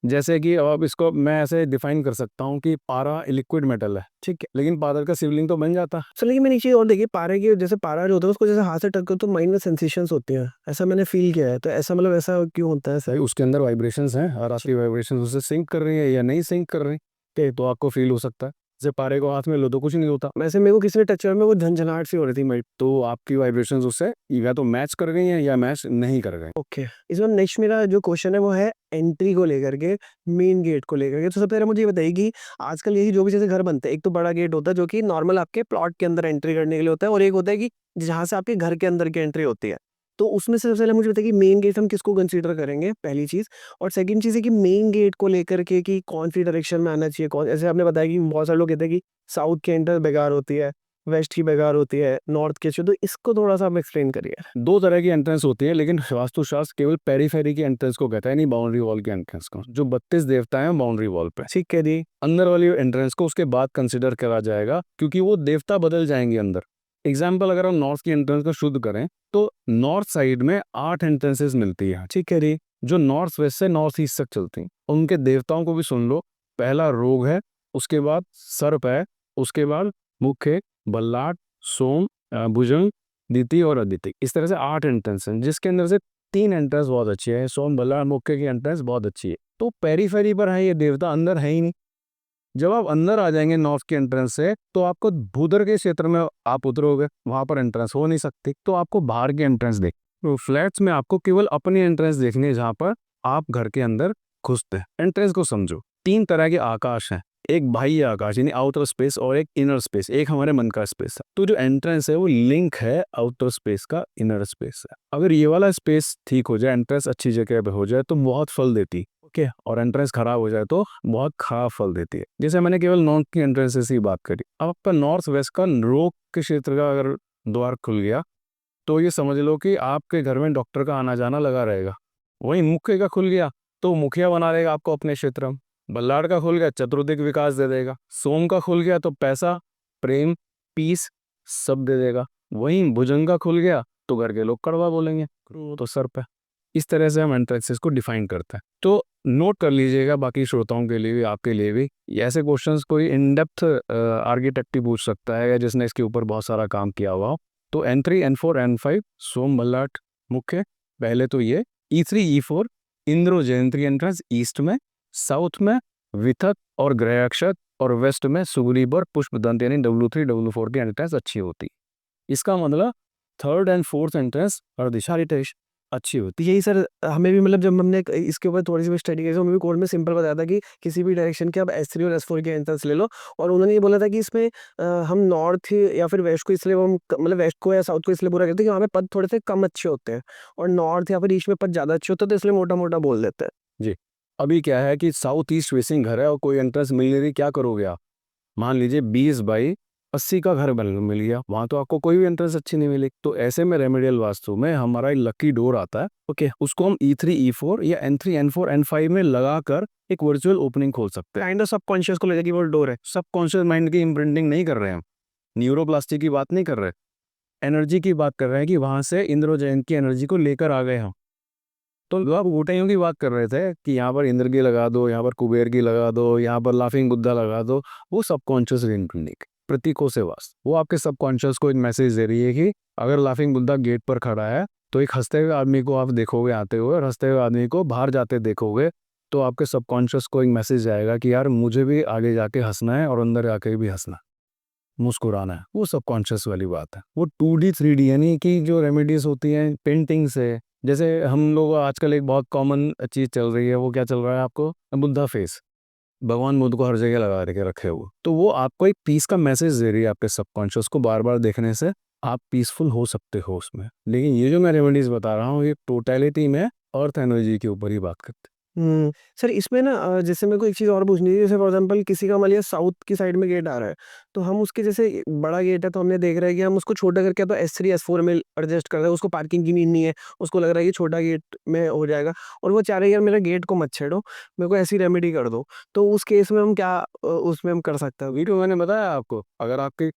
जैसे कि अब इसको मैं ऐसे डिफाइन कर सकता हूँ कि पारा लिक्विड मेटल है, ठीक है, लेकिन पारा का शिवलिंग तो बन जाता। सर लेकिन मैंने एक चीज़ और देखी, पारे की जैसे पारा जो होता है उसको जैसे हाथ से टक्कर तो माइंड में सेंसेशंस होती हैं, ऐसा मैंने फील किया है, तो ऐसा मतलब ऐसा क्यों होता है सर? भाई, उसके अंदर वाइब्रेशंस हैं और आपकी वाइब्रेशंस उससे सिंक कर रही है या नहीं सिंक कर रही, तो आपको फील हो सकता है। जैसे पारे को हाथ में लो तो कुछ नहीं होता, वैसे मेरे को किसी ने टच किया, में वो झंझनाहट सी हो रही थी मेरी। तो आपकी वाइब्रेशंस उससे या तो मैच कर गई हैं या मैच नहीं कर गई। ओके, इस बार नेक्स्ट मेरा जो क्वेश्चन है वो है एंट्री को लेकर के, मेन गेट को लेकर के। तो सबसे पहले मुझे ये बताइए कि आजकल यही जो भी जैसे घर बनते हैं, एक तो बड़ा गेट होता है जो कि नॉर्मल आपके प्लॉट के अंदर एंट्री करने के लिए होता है, और एक होता है कि जहाँ से आपके घर के अंदर की एंट्री होती है। तो उसमें से सबसे पहले मुझे बताइए कि मेन गेट हम किसको कंसीडर करेंगे, पहली चीज़। और सेकंड चीज़ है कि मेन गेट को लेकर के कि कौन सी डायरेक्शन में आना चाहिए, कौन, जैसे आपने बताया कि बहुत सारे लोग कहते हैं कि साउथ की एंटर बेकार होती है, वेस्ट की बेकार होती है, नॉर्थ की अच्छी, तो इसको थोड़ा सा आप एक्सप्लेन करिए। दो तरह की एंट्रेंस होती है, लेकिन वास्तुशास्त्र केवल पेरीफेरी की एंट्रेंस को कहता है, नहीं बाउंड्री वॉल की एंट्रेंस को। जो 32 देवता हैं बाउंड्री वॉल पे, ठीक है जी। अंदर वाली एंट्रेंस को उसके बाद कंसिडर करा जाएगा, क्योंकि वो देवता बदल जाएंगे अंदर। एग्जाम्पल, अगर हम नॉर्थ की एंट्रेंस को शुद्ध करें तो नॉर्थ साइड में 8 एंट्रेंसेस मिलती है, ठीक है जी, जो नॉर्थ वेस्ट से नॉर्थ ईस्ट तक चलती हैं। उनके देवताओं को भी सुन लो। पहला रोग है, उसके बाद सर्प है, उसके बाद मुख है, बल्लाट, सोम, भुजंग, दिति और अदिति। इस तरह से 8 एंट्रेंस हैं, जिसके अंदर से 3 एंट्रेंस बहुत अच्छी है, सोम, बल्लाट, मुख्य की एंट्रेंस बहुत अच्छी है। तो पेरीफेरी पर है ये देवता, अंदर है ही नहीं। जब आप अंदर आ जाएंगे नॉर्थ के एंट्रेंस से, तो आपको भूदर के क्षेत्र में आप उतरोगे, वहां पर एंट्रेंस हो नहीं सकती, तो आपको बाहर की एंट्रेंस देख। तो फ्लैट्स में आपको केवल अपनी एंट्रेंस देखनी है, जहां पर आप घर के अंदर घुसते हैं। एंट्रेंस को समझो, 3 तरह के आकाश हैं। एक बाह्य आकाश यानी आउटर स्पेस, और एक इनर स्पेस, एक हमारे मन का स्पेस है। तो जो एंट्रेंस है वो लिंक है आउटर स्पेस का इनर स्पेस है। अगर ये वाला स्पेस ठीक हो जाए, एंट्रेंस अच्छी जगह पे हो जाए, तो बहुत फल देती, ओके, और एंट्रेंस खराब हो जाए तो बहुत खराब फल देती है। जैसे मैंने केवल नॉर्थ की एंट्रेंस ही बात करी। अब आपका नॉर्थ वेस्ट का रोग के क्षेत्र का अगर द्वार खुल गया, तो ये समझ लो कि आपके घर में डॉक्टर का आना जाना लगा रहेगा। वहीं मुख्य का खुल गया तो मुखिया बना लेगा आपको अपने क्षेत्र में। बल्लाड़ का खुल गया, चतुर्दिक विकास दे देगा। सोम का खुल गया तो पैसा, प्रेम, पीस सब दे देगा। वहीं भुजंग का खुल गया तो घर के लोग कड़वा बोलेंगे, तो सर पे। इस तरह से हम एंट्रेंसेस को डिफाइन करते हैं। तो नोट कर लीजिएगा, बाकी श्रोताओं के लिए भी, आपके लिए भी। ये ऐसे क्वेश्चंस कोई इन डेप्थ आर्किटेक्ट ही पूछ सकता है, या जिसने इसके ऊपर बहुत सारा काम किया हुआ हो। तो N3, N4, N5 सोम, बल्लाट, मुख्य। पहले तो ये E3, E4 इंद्रो जयंत्री एंट्रेंस ईस्ट में, साउथ में विथक और ग्रह, और वेस्ट में सुग्रीव और पुष्पदंत यानी W3, W4 की एंट्रेंस अच्छी होती। इसका मतलब 3rd एंड 4th एंट्रेंस और दिशा रिटेश अच्छी होती। यही सर हमें भी मतलब जब हमने इसके ऊपर थोड़ी सी स्टडी की, तो हमें भी कोर्स में सिंपल बताया था कि किसी भी डायरेक्शन के आप S3 और S4 के एंट्रेंस ले लो। और उन्होंने ये बोला था कि इसमें हम नॉर्थ या फिर वेस्ट को इसलिए हम मतलब वेस्ट को या साउथ को इसलिए पूरा करते हैं कि वहाँ पे पद थोड़े से कम अच्छे होते हैं, और नॉर्थ या फिर ईस्ट में पद ज़्यादा अच्छे होते हैं, तो इसलिए मोटा मोटा बोल देते हैं। जी। अभी क्या है कि साउथ ईस्ट फेसिंग घर है और कोई एंट्रेंस मिल नहीं रही, क्या करोगे आप? मान लीजिए 20 बाई 80 का घर बन मिल गया, वहां तो आपको कोई भी एंट्रेंस अच्छी नहीं मिली। तो ऐसे में रेमेडियल वास्तु में हमारा एक लकी डोर आता है, ओके, उसको हम E3, E4 या N3, N4, N5 में लगाकर एक वर्चुअल ओपनिंग खोल सकते हैं। काइंड ऑफ सबकॉन्शियस को लेकर कि वो डोर है। सबकॉन्शियस माइंड की इम्प्रिंटिंग नहीं कर रहे हैं हम, न्यूरोप्लास्टिक की बात नहीं कर रहे, एनर्जी की बात कर रहे हैं कि वहां से इंद्र जयंत की एनर्जी को लेकर आ गए हम। तो आप गोटाइयों की बात कर रहे थे कि यहाँ पर इंद्र की लगा दो, यहाँ पर कुबेर की लगा दो, यहाँ पर लाफिंग बुद्धा लगा दो, वो सबकॉन्शियस इम्प्रिंटिंग प्रतीकों से वास्त, वो आपके सबकॉन्शियस को एक मैसेज दे रही है कि अगर लाफिंग बुद्धा गेट पर खड़ा है, तो एक हंसते हुए आदमी को आप देखोगे आते हुए, और हंसते हुए आदमी को बाहर जाते देखोगे, तो आपके सबकॉन्शियस को एक मैसेज आएगा कि यार मुझे भी आगे जाके हंसना है और अंदर जाके भी हंसना, मुस्कुराना है। वो सबकॉन्शियस वाली बात है। वो 2D 3D यानी कि जो रेमेडीज होती हैं पेंटिंग से, जैसे हम लोग आजकल एक बहुत कॉमन चीज़ चल रही है, वो क्या चल रहा है आपको? बुद्धा फेस, भगवान बुद्ध को हर जगह लगा के रखे हुए, तो वो आपको एक पीस का मैसेज दे रही है। आपके सबकॉन्शियस को बार बार देखने से आप पीसफुल हो सकते हो उसमें। लेकिन ये जो मैं रेमेडीज बता रहा हूँ, ये टोटलिटी में अर्थ एनर्जी के ऊपर ही बात करते सर इसमें ना जैसे मेरे को एक चीज़ और पूछनी थी, जैसे फॉर एग्जांपल किसी का मान लिया साउथ की साइड में गेट आ रहा है, तो हम उसके जैसे बड़ा गेट है तो हमने देख रहा है कि हम उसको छोटा करके तो S3 S4 में एडजस्ट कर रहे हैं, उसको पार्किंग की नीड नहीं है, उसको लग रहा है कि छोटा गेट में हो जाएगा और वो चाह रहे हैं यार मेरा गेट को मत छेड़ो, मेरे को ऐसी रेमेडी कर दो, तो उस केस में हम क्या उसमें हम कर सकते हैं? वीडियो मैंने बताया आपको, अगर आपके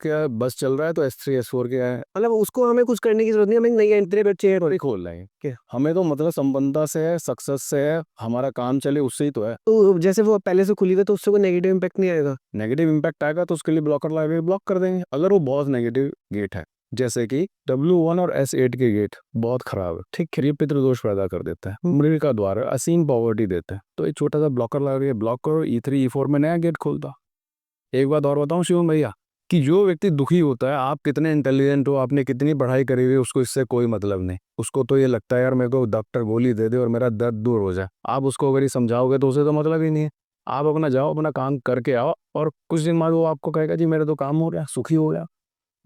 क्या बस चल रहा है तो S3 S4 क्या है, मतलब उसको हमें कुछ करने की जरूरत नहीं, हमें नई एंट्री पे चाहिए नहीं खोल रहे हैं क्या? हमें तो मतलब संबंधता से है, सक्सेस से है, हमारा काम चले उससे ही तो है। तो जैसे वो पहले से खुली हुई है तो उससे कोई नेगेटिव इम्पैक्ट नहीं आएगा? नेगेटिव इम्पैक्ट आएगा तो उसके लिए ब्लॉकर लगाके ब्लॉक कर देंगे, अगर वो बहुत नेगेटिव गेट है, जैसे कि W1 और S8 के गेट बहुत खराब है, ठीक है, ये पितृदोष पैदा कर देता है, मृग का द्वार है, असीम पॉवर्टी देता है, तो एक छोटा सा ब्लॉकर लगा के ब्लॉक करो, E3 E4 में नया गेट खोलता। एक बात और बताऊं शिवम भैया, कि जो व्यक्ति दुखी होता है, आप कितने इंटेलिजेंट हो, आपने कितनी पढ़ाई करी हुई है, उसको इससे कोई मतलब नहीं, उसको तो ये लगता है यार मेरे को डॉक्टर गोली दे दे और मेरा दर्द दूर हो जाए। आप उसको अगर ये समझाओगे तो उसे तो मतलब ही नहीं है। आप अपना जाओ, अपना काम करके आओ, और कुछ दिन बाद वो आपको कहेगा जी मेरा तो काम हो गया, सुखी हो गया।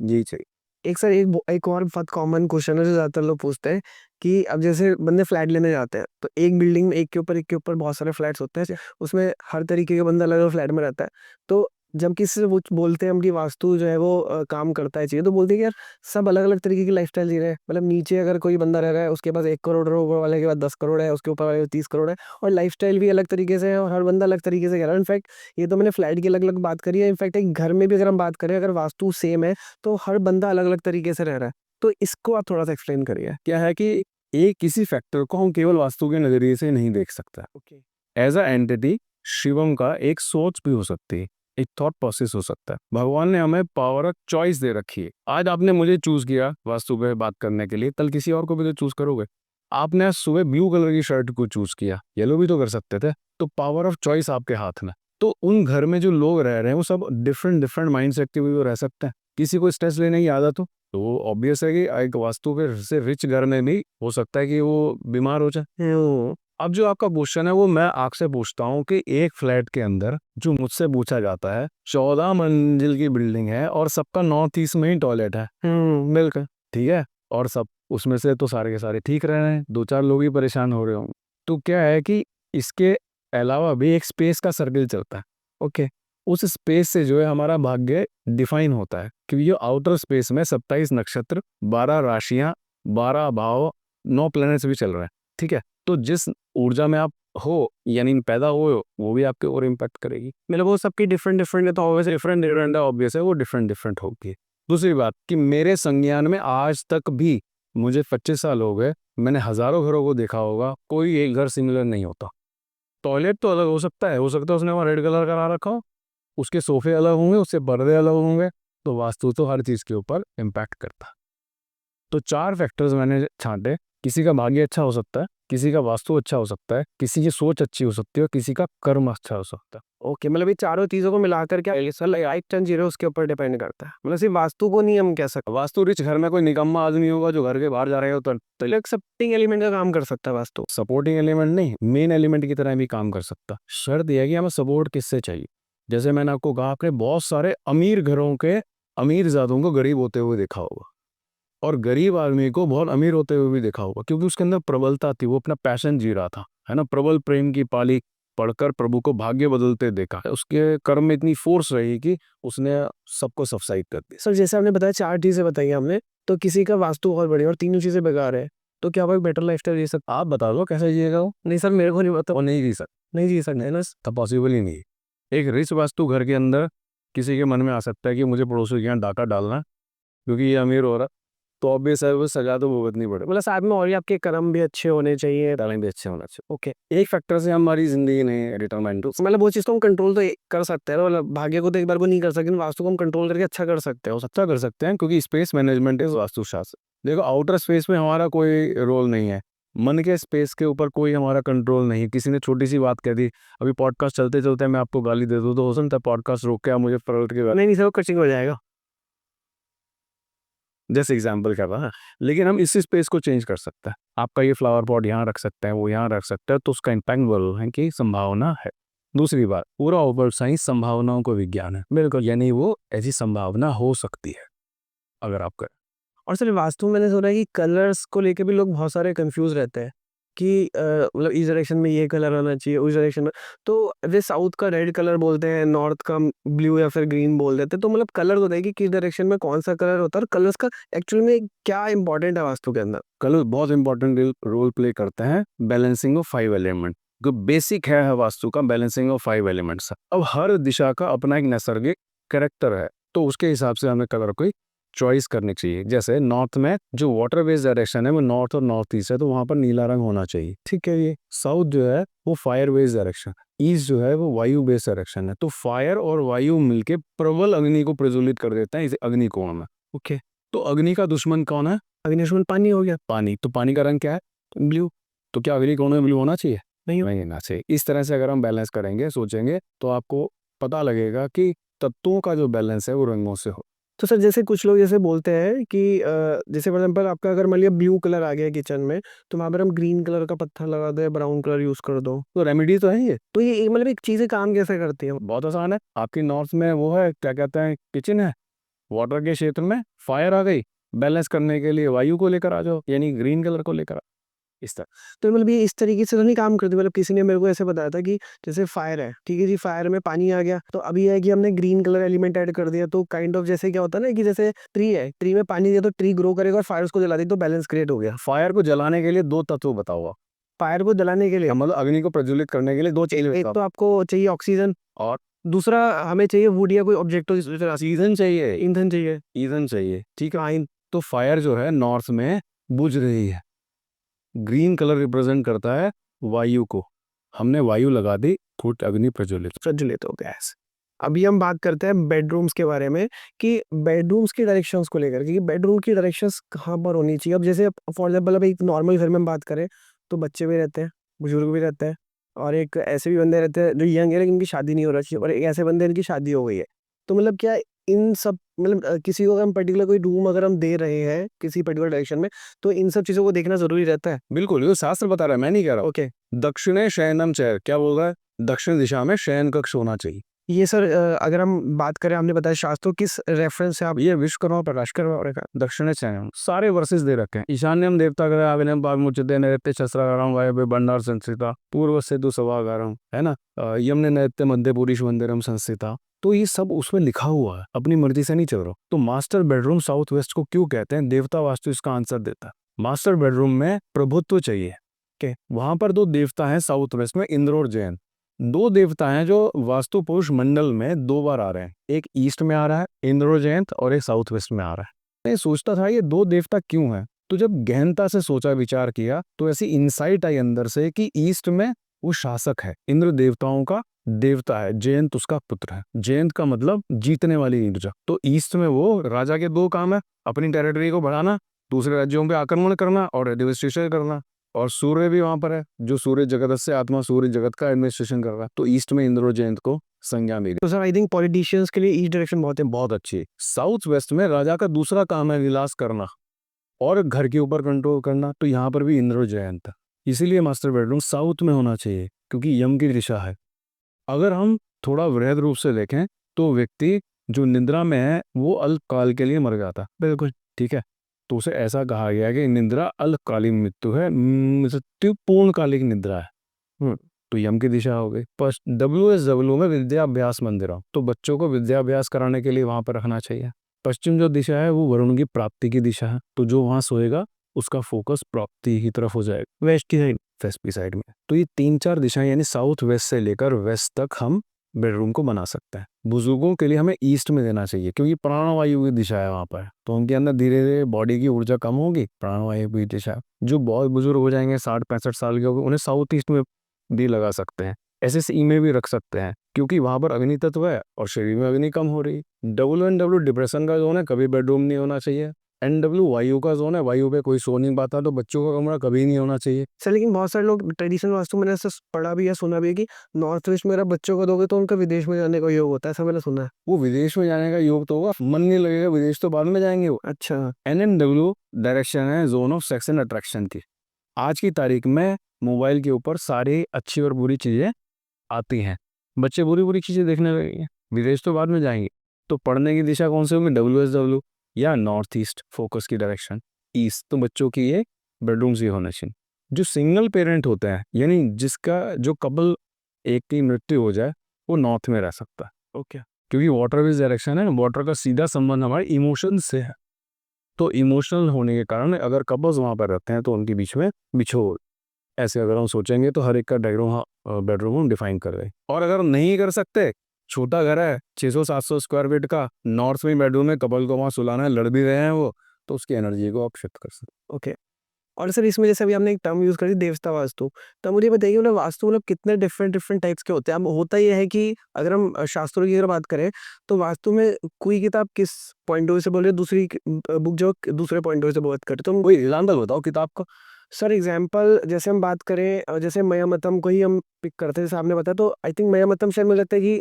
जी चाहिए। एक सर एक और बहुत कॉमन क्वेश्चन है जो ज्यादातर लोग पूछते हैं कि अब जैसे बंदे फ्लैट लेने जाते हैं तो एक बिल्डिंग में एक के ऊपर बहुत सारे फ्लैट्स होते हैं, उसमें हर तरीके के बंदा अलग अलग फ्लैट में रहता है, तो जब किसी से बोलते हैं हम कि वास्तु जो है वो काम करता है चाहिए, तो बोलते हैं कि यार सब अलग अलग तरीके की लाइफस्टाइल जी रहे हैं, मतलब नीचे अगर कोई बंदा रह रहा है उसके पास 1 करोड़ है, ऊपर वाले के पास 10 करोड़ है, उसके ऊपर वाले के पास 30 करोड़ है, और लाइफस्टाइल भी अलग तरीके से है और हर बंदा अलग तरीके से कह रहा है। इनफैक्ट ये तो मैंने फ्लैट की अलग अलग बात करी है, इनफैक्ट एक घर में भी अगर हम बात करें, अगर वास्तु सेम है तो हर बंदा अलग अलग तरीके से रह रहा है, तो इसको आप थोड़ा सा एक्सप्लेन करिए। क्या है कि एक किसी फैक्टर को हम केवल वास्तु के नजरिए से नहीं देख सकता। Okay. As a entity Shivam का एक सोच भी हो सकती है, एक थॉट प्रोसेस हो सकता है। भगवान ने हमें पावर ऑफ चॉइस दे रखी है। आज आपने मुझे चूज किया वास्तु पे बात करने के लिए, कल किसी और को भी तो चूज करोगे। आपने आज सुबह ब्लू कलर की शर्ट को चूज किया, येलो भी तो कर सकते थे। तो पावर ऑफ चॉइस आपके हाथ में। तो उन घर में जो लोग रह रहे हैं वो सब डिफरेंट डिफरेंट माइंड सेट के भी तो रह सकते हैं। किसी को स्ट्रेस लेने की आदत हो तो वो ऑब्वियस है कि एक वास्तु पे से रिच घर में भी हो सकता है कि वो बीमार हो जाए। अब जो आपका क्वेश्चन है वो मैं आपसे पूछता हूँ कि एक फ्लैट के अंदर जो मुझसे पूछा जाता है, 14 मंजिल की बिल्डिंग है और सबका नॉर्थ ईस्ट में ही टॉयलेट है, बिल्कुल। ठीक है, और सब उसमें से तो सारे के सारे ठीक रह रहे हैं, दो चार लोग ही परेशान हो रहे होंगे। तो क्या है कि इसके अलावा भी एक स्पेस का सर्कल चलता है। ओके, उस स्पेस से जो है हमारा भाग्य डिफाइन होता है, क्योंकि ये आउटर स्पेस में 27 नक्षत्र, 12 राशियां, 12 भाव, 9 प्लैनेट्स भी चल रहे हैं, ठीक है। तो जिस ऊर्जा में आप हो यानी पैदा हुए हो वो भी आपके और इम्पैक्ट करेगी। मतलब वो सबकी डिफरेंट डिफरेंट है तो ऑब्वियस डिफरेंट डिफरेंट है, ऑब्वियस है वो डिफरेंट डिफरेंट होगी। दूसरी बात कि मेरे संज्ञान में आज तक भी, मुझे 25 साल हो गए, मैंने हजारों घरों को देखा होगा, कोई एक घर सिमिलर नहीं होता। टॉयलेट तो अलग हो सकता है उसने वहाँ रेड कलर करा रखा हो, उसके सोफे अलग होंगे, उसके पर्दे अलग होंगे, तो वास्तु तो हर चीज़ के ऊपर इम्पैक्ट करता है। तो 4 फैक्टर्स मैंने छांटे। किसी का भाग्य अच्छा हो सकता है, किसी का वास्तु अच्छा हो सकता है, किसी की सोच अच्छी हो सकती है और किसी का कर्म अच्छा हो सकता है। ओके, मतलब ये चारों चीजों को मिलाकर क्या सर लाइफ चेंज जीरो उसके ऊपर डिपेंड करता है, मतलब सिर्फ वास्तु को नहीं हम कह सकते। वास्तु रिच घर में कोई निकम्मा आदमी होगा जो घर के बाहर जा रहे हो तो एक्सेप्टिंग एलिमेंट का काम कर सकता है वास्तु। सपोर्टिंग एलिमेंट नहीं, मेन एलिमेंट की तरह भी काम कर सकता। शर्त यह है कि हमें सपोर्ट किससे चाहिए। जैसे मैंने आपको कहा कि बहुत सारे अमीर घरों के अमीर ज़ादों को गरीब होते हुए देखा होगा, और गरीब आदमी को बहुत अमीर होते हुए भी देखा होगा, क्योंकि उसके अंदर प्रबलता थी, वो अपना पैशन जी रहा था, है ना। प्रबल प्रेम की पाली पढ़कर प्रभु को भाग्य बदलते देखा है, उसके कर्म में इतनी फोर्स रही कि उसने सबको सब्साइड कर दिया। सर जैसे आपने बताया 4 चीजें बताई हमने, तो किसी का वास्तु बहुत बढ़िया और तीनों चीजें बेकार है, तो क्या वो बेटर लाइफस्टाइल जी सकता? आप बता दो कैसे जिएगा वो। नहीं सर मेरे को नहीं पता। वो नहीं जी सकता, नहीं जी सकते ना। तब पॉसिबल ही नहीं है। एक रिच वास्तु घर के अंदर किसी के मन में आ सकता है कि मुझे पड़ोसी के यहाँ डाका डालना है, क्योंकि ये अमीर हो रहा, तो ऑब्वियस है वो सजा तो भुगतनी पड़े। मतलब साथ में और भी आपके कर्म भी अच्छे होने चाहिए। टैलेंट भी अच्छे होना चाहिए। ओके। एक फैक्टर से हमारी जिंदगी नहीं डिटरमाइंड हो। मतलब वो चीज़ तो हम कंट्रोल तो कर सकते हैं ना, मतलब भाग्य को तो एक बार को नहीं कर सकते, लेकिन वास्तु को हम कंट्रोल करके अच्छा कर सकते हैं। अच्छा कर सकते हैं, क्योंकि स्पेस मैनेजमेंट इज वास्तुशास्त्र। देखो आउटर स्पेस में हमारा कोई रोल नहीं है, मन के स्पेस के ऊपर कोई हमारा कंट्रोल नहीं है। किसी ने छोटी सी बात कह दी, अभी पॉडकास्ट चलते चलते मैं आपको गाली दे दूँ तो हो सकता है पॉडकास्ट रोक के आप मुझे पलट के नहीं नहीं सर, वो कचिंग हो जाएगा। जैसे एग्जाम्पल कर रहा है, लेकिन हम इसी स्पेस को चेंज कर सकते हैं। आपका ये फ्लावर पॉट यहाँ रख सकते हैं, वो यहाँ रख सकते हैं, तो उसका इम्पैक्ट बोल है कि संभावना है। दूसरी बात, पूरा ओवर साइंस संभावनाओं को विज्ञान है, बिल्कुल, यानी वो ऐसी संभावना हो सकती है अगर आप करें। और सर वास्तु में मैंने सुना है कि कलर्स को लेके भी लोग बहुत सारे कंफ्यूज रहते हैं कि मतलब इस डायरेक्शन में ये कलर आना चाहिए, उस डायरेक्शन में। तो वे साउथ का रेड कलर बोलते हैं, नॉर्थ का ब्लू या फिर ग्रीन बोल देते हैं। तो मतलब कलर होता है कि किस डायरेक्शन में कौन सा कलर होता है, और कलर्स का एक्चुअल में क्या इंपॉर्टेंट है वास्तु के अंदर। कलर बहुत इंपॉर्टेंट रोल प्ले करते हैं बैलेंसिंग ऑफ 5 एलिमेंट। जो बेसिक है वास्तु का, बैलेंसिंग ऑफ 5 एलिमेंट्स। अब हर दिशा का अपना एक नैसर्गिक कैरेक्टर है, तो उसके हिसाब से हमें कलर को चॉइस करनी चाहिए। जैसे नॉर्थ में जो वाटर बेस्ड डायरेक्शन है वो नॉर्थ और नॉर्थ ईस्ट है, तो वहां पर नीला रंग होना चाहिए, ठीक है। ये साउथ जो है वो फायर बेस्ड डायरेक्शन, ईस्ट जो है वो वायु बेस्ड डायरेक्शन है। तो फायर और वायु मिलके प्रबल अग्नि को प्रज्वलित कर देते हैं इस अग्निकोण में। ओके, तो अग्नि का दुश्मन कौन है? अग्निशमन पानी हो गया, पानी। तो पानी का रंग क्या है? ब्लू। तो क्या अग्निकोण में ब्लू होना चाहिए? नहीं। नहीं होना चाहिए। इस तरह से अगर हम बैलेंस करेंगे, सोचेंगे, तो आपको पता लगेगा कि तत्वों का जो बैलेंस है वो रंगों से हो। तो सर जैसे कुछ लोग जैसे बोलते हैं कि जैसे फॉर एग्जाम्पल आपका अगर मान लिया ब्लू कलर आ गया किचन में, तो वहाँ पर हम ग्रीन कलर का पत्थर लगा दे, ब्राउन कलर यूज कर दो। तो रेमेडी तो है ये। तो ये मतलब एक चीजें काम कैसे करती है? बहुत आसान है। आपकी नॉर्थ में वो है, क्या कहते हैं, किचन है, वाटर के क्षेत्र में फायर आ गई, बैलेंस करने के लिए वायु को लेकर आ जाओ, यानी ग्रीन कलर को लेकर इस तरह। तो मतलब ये इस तरीके से तो नहीं काम करती। मतलब किसी ने मेरे को ऐसे बताया था कि जैसे फायर है, ठीक है जी, फायर में पानी आ गया, तो अभी है कि हमने ग्रीन कलर एलिमेंट ऐड कर दिया, तो काइंड ऑफ जैसे क्या होता है ना कि जैसे ट्री है, ट्री में पानी दिया तो ट्री ग्रो करेगा, और फायर उसको जला दी तो बैलेंस क्रिएट हो गया। फायर को जलाने के लिए दो तत्व बताओ आप। फायर को जलाने के लिए मतलब अग्नि को प्रज्वलित करने के लिए दो चीजें एक बताओ। तो आपको चाहिए ऑक्सीजन, और दूसरा हमें चाहिए वुड या कोई ऑब्जेक्ट ईंधन चाहिए। ईंधन चाहिए। ईंधन चाहिए, ठीक है। तो फायर जो है नॉर्थ में बुझ रही है, ग्रीन कलर रिप्रेजेंट करता है वायु को। हमने वायु लगा दी, फुट अग्नि प्रज्वलित। प्रज्वलित हो गया है। अभी हम बात करते हैं बेडरूम्स के बारे में, कि बेडरूम्स की डायरेक्शंस को लेकर कि बेडरूम की डायरेक्शंस कहाँ पर होनी चाहिए। अब जैसे फॉर एग्जाम्पल अब एक नॉर्मल घर में हम बात करें तो बच्चे भी रहते हैं, बुजुर्ग भी रहते हैं, और एक ऐसे भी बंदे रहते हैं जो यंग है लेकिन इनकी शादी नहीं हो रही है, और एक ऐसे बंदे इनकी शादी हो गई है। तो मतलब क्या इन सब मतलब किसी को अगर हम पर्टिकुलर कोई रूम अगर हम दे रहे हैं किसी पर्टिकुलर डायरेक्शन में, तो इन सब चीजों को देखना जरूरी रहता है। बिल्कुल, ये शास्त्र बता रहा है, मैं नहीं कह रहा हूँ। ओके। दक्षिणे शयनम चैर, क्या बोल रहा है? दक्षिण दिशा में शयन कक्ष होना चाहिए। ये सर अगर हम बात करें, आपने बताया शास्त्रों किस रेफरेंस से आप ये विश्वकर्मा प्रकाशकर रेखा दक्षिण शयनम सारे वर्सेस दे रखे हैं। ईशान्यम देवता ग्रह आविनम पामुच्यते नैत्य शस्त्रागारम वायव्य भंडार संस्थिता पूर्व सेतु सभागारम, है ना। यमने नैत्य मध्य पुरीश मंदिरम संस्थिता। तो ये सब उसमें लिखा हुआ है, अपनी मर्जी से नहीं चल रहा। तो मास्टर बेडरूम साउथ वेस्ट को क्यों कहते हैं? देवता वास्तु इसका आंसर देता है। मास्टर बेडरूम में प्रभुत्व चाहिए के, वहां पर दो देवता हैं साउथ वेस्ट में, इंद्र और जैन। दो देवता हैं जो वास्तु पुरुष मंडल में दो बार आ रहे हैं, एक ईस्ट में आ रहा है इंद्र और जैन, और एक साउथ वेस्ट में आ रहा है। मैं सोचता था ये दो देवता क्यों हैं, तो जब गहनता से सोचा विचार किया तो ऐसी इंसाइट आई अंदर से कि ईस्ट में वो शासक है, इंद्र देवताओं का देवता है, जयंत उसका पुत्र है। जयंत का मतलब जीतने वाली ऊर्जा। तो ईस्ट में वो राजा के दो काम है, अपनी टेरिटरी को बढ़ाना, दूसरे राज्यों पे आक्रमण करना और एडमिनिस्ट्रेशन करना। और सूर्य भी वहां पर है, जो सूर्य जगत से आत्मा, सूर्य जगत का एडमिनिस्ट्रेशन कर रहा है। तो ईस्ट में इंद्र और जयंत को संज्ञा मिली। तो सर आई थिंक पॉलिटिशियंस के लिए ईस्ट डायरेक्शन बहुत अच्छी। साउथ वेस्ट में राजा का दूसरा काम है विलास करना और घर के ऊपर कंट्रोल करना, तो यहाँ पर भी इंद्र और जयंत। इसीलिए मास्टर बेडरूम साउथ में होना चाहिए, क्योंकि यम की दिशा है। अगर हम थोड़ा वृहद रूप से देखें तो व्यक्ति जो निद्रा में है वो अल्पकाल के लिए मर जाता, बिल्कुल ठीक है। तो उसे ऐसा कहा गया कि निद्रा अल्पकालीन मृत्यु है, मृत्यु पूर्णकालिक निद्रा है। तो यम की दिशा हो गई। WSW में विद्याभ्यास मंदिर, तो बच्चों को विद्याभ्यास कराने के लिए वहां पर रखना चाहिए। पश्चिम जो दिशा है वो वरुण की प्राप्ति की दिशा है, तो जो वहां सोएगा उसका फोकस प्राप्ति की तरफ हो जाएगा, वेस्ट की साइड, वेस्ट की साइड में। तो ये 3-4 दिशाएं यानी साउथ वेस्ट से लेकर वेस्ट तक हम बेडरूम को बना सकते हैं। बुजुर्गों के लिए हमें ईस्ट में देना चाहिए, क्योंकि प्राणवायु की दिशा है वहां पर, तो उनके अंदर धीरे धीरे बॉडी की ऊर्जा कम होगी, प्राणवायु की दिशा। जो बहुत बुजुर्ग हो जाएंगे 60-65 साल के हो गए, उन्हें साउथ ईस्ट में भी लगा सकते हैं, SSE में भी रख सकते हैं, क्योंकि वहां पर अग्नि तत्व है और शरीर में अग्नि कम हो रही। WNW डिप्रेशन का जोन है, कभी बेडरूम नहीं होना चाहिए। NW वायु का जोन है, वायु पे कोई सो नहीं पाता, तो बच्चों का कमरा कभी नहीं होना चाहिए। सर लेकिन बहुत सारे लोग ट्रेडिशनल वास्तु मैंने ऐसा पढ़ा भी है, सुना भी है कि नॉर्थ वेस्ट में अगर बच्चों को दोगे तो उनका विदेश में जाने का योग होता है, ऐसा मैंने सुना है। वो विदेश में जाने का योग तो होगा, मन नहीं लगेगा, विदेश तो बाद में जाएंगे वो। अच्छा। NNW डायरेक्शन है zone of sex and attraction की। आज की तारीख में मोबाइल के ऊपर सारी अच्छी और बुरी चीजें आती हैं, बच्चे बुरी बुरी चीजें देखने लगेंगे, विदेश तो बाद में जाएंगे। तो पढ़ने की दिशा कौन सी होगी? WSW या नॉर्थ ईस्ट फोकस की डायरेक्शन ईस्ट। तो बच्चों की ये बेडरूम ही होना चाहिए। जो सिंगल पेरेंट होते हैं, यानी जिसका जो कपल एक की मृत्यु हो जाए, वो नॉर्थ में रह सकता है। ओके। क्योंकि वाटर बेस्ड डायरेक्शन है, वाटर का सीधा संबंध हमारे इमोशन से है। तो इमोशनल होने के कारण अगर कपल्स वहाँ पर रहते हैं तो उनके बीच में बिछोड़, ऐसे अगर हम सोचेंगे तो हर एक का बेडरूम हम डिफाइन कर रहे। और अगर नहीं कर सकते, छोटा घर है 600-700 स्क्वायर फीट का, नॉर्थ में बेडरूम है, कपल को वहाँ सुलाना है, लड़ भी रहे हैं वो, तो उसकी एनर्जी को आप शिफ्ट कर सकते। ओके। और सर इसमें जैसे अभी आपने एक टर्म यूज़ करी देवता वास्तु, तो मुझे बताइए मतलब वास्तु मतलब कितने डिफरेंट डिफरेंट टाइप्स के होते हैं? अब होता ये है कि अगर हम शास्त्रों की अगर बात करें, तो वास्तु में कोई किताब किस पॉइंट ऑफ व्यू से बोल रही है, दूसरी बुक जो दूसरे पॉइंट ऑफ व्यू से बात करे, तो कोई एग्जाम्पल बताओ किताब का। सर एग्जांपल जैसे हम बात करें जैसे मयामतम को ही हम पिक करते हैं, जैसे आपने बताया, तो आई थिंक मयामतम शायद मुझे लगता है कि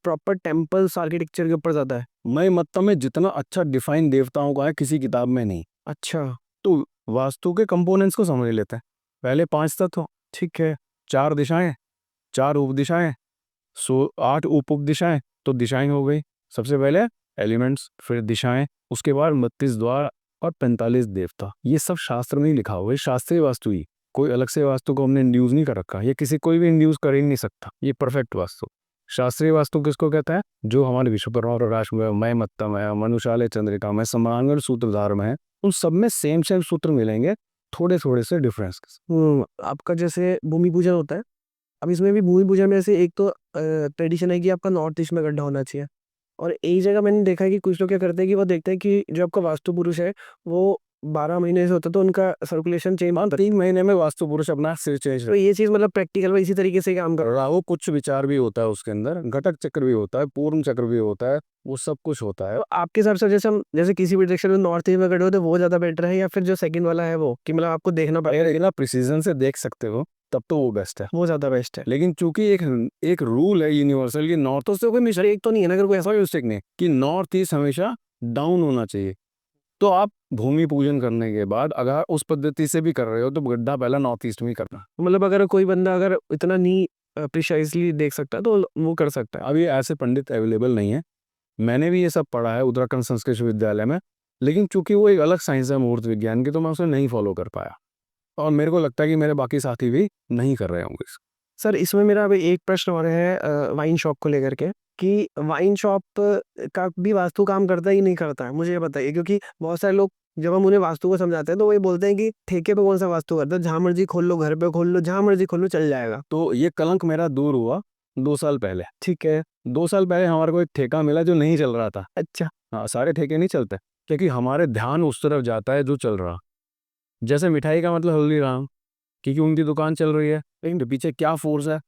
प्रॉपर टेम्पल्स आर्किटेक्चर के ऊपर ज़्यादा है। मैं मतलब में जितना अच्छा डिफाइन देवताओं का है किसी किताब में नहीं। अच्छा। तो वास्तु के कंपोनेंट्स को समझ लेते हैं। पहले 5 तत्व, ठीक है। 4 दिशाएं, 4 उपदिशाएं, 8 उप उपदिशाएं। तो दिशाएं हो गई सबसे पहले एलिमेंट्स, फिर दिशाएं, उसके बाद 32 द्वार और 45 देवता। ये सब शास्त्र में ही लिखा हुआ है, शास्त्रीय वास्तु ही। कोई अलग से वास्तु को हमने न्यूज़ नहीं कर रखा, ये किसी कोई भी न्यूज़ कर ही नहीं सकता। ये परफेक्ट वास्तु। शास्त्रीय वास्तु किसको कहता है? जो हमारे विश्वकर्मा और राष्ट्र में मय मत्तम है, मनुषालय चंद्रिका में, सम्रांगण सूत्रधार में है, उन सब में सेम सेम सूत्र मिलेंगे, थोड़े थोड़े से डिफरेंस। आपका जैसे भूमि पूजन होता है, अब इसमें भी भूमि पूजन में से एक तो ट्रेडिशन है कि आपका नॉर्थ ईस्ट में गड्ढा होना चाहिए। और एक जगह मैंने देखा है कि कुछ लोग क्या करते हैं कि वो देखते हैं कि जो आपका वास्तु पुरुष है वो 12 महीने से होता है, तो उनका सर्कुलेशन चेंज होता है। 3 महीने में वास्तु पुरुष अपना सिर चेंज। तो ये चीज़ मतलब प्रैक्टिकल में इसी तरीके से ही काम कर रहा राहु कुछ विचार भी होता है उसके अंदर, घटक चक्र भी होता है, पूर्ण चक्र भी होता है, वो सब कुछ होता है। है। तो आपके हिसाब से जैसे हम जैसे किसी भी डायरेक्शन में नॉर्थ ईस्ट में गड्ढे होते हैं, वो ज़्यादा बेटर है, या फिर जो सेकंड वाला है वो कि मतलब आपको देखना पड़ेगा, अगर ना प्रिसीजन से देख सकते हो तब तो वो बेस्ट है। वो ज़्यादा बेस्ट है? लेकिन चूंकि एक रूल है यूनिवर्सल कि नॉर्थ ईस्ट कोई मिस्टेक एक तो नहीं है ना, अगर कोई ऐसा मिस्टेक नहीं कि नॉर्थ ईस्ट हमेशा डाउन होना चाहिए। तो आप भूमि पूजन करने के बाद अगर उस पद्धति से भी कर रहे हो तो गड्ढा पहला नॉर्थ ईस्ट में ही करना। मतलब अगर कोई बंदा अगर इतना नहीं प्रिसाइजली देख सकता है तो वो कर सकता है। अभी ऐसे पंडित अवेलेबल नहीं है। मैंने भी ये सब पढ़ा है उत्तराखंड संस्कृत विश्वविद्यालय में, लेकिन चूंकि वो एक अलग साइंस है मुहूर्त विज्ञान की, तो मैं उसे नहीं फॉलो कर पाया। और मेरे को लगता है कि मेरे बाकी साथी भी नहीं कर रहे होंगे। सर इसमें मेरा अभी एक प्रश्न और है वाइन शॉप को लेकर के, कि वाइन शॉप का भी वास्तु काम करता है कि नहीं करता है, मुझे ये बताइए। क्योंकि बहुत सारे लोग जब हम उन्हें वास्तु को समझाते हैं तो वो ये बोलते हैं कि ठेके पे कौन सा वास्तु करता है, जहाँ मर्जी खोल लो, घर पे खोल लो, जहाँ मर्जी खोल लो, चल जाएगा। तो ये कलंक मेरा दूर हुआ 2 साल पहले। ठीक है। 2 साल पहले हमारे को एक ठेका मिला जो नहीं चल रहा था। अच्छा। हाँ, सारे ठेके नहीं चलते क्योंकि हमारे ध्यान उस तरफ जाता है जो चल रहा। जैसे मिठाई का मतलब हल्दीराम, क्योंकि उनकी दुकान चल रही है, लेकिन पीछे क्या फोर्स है,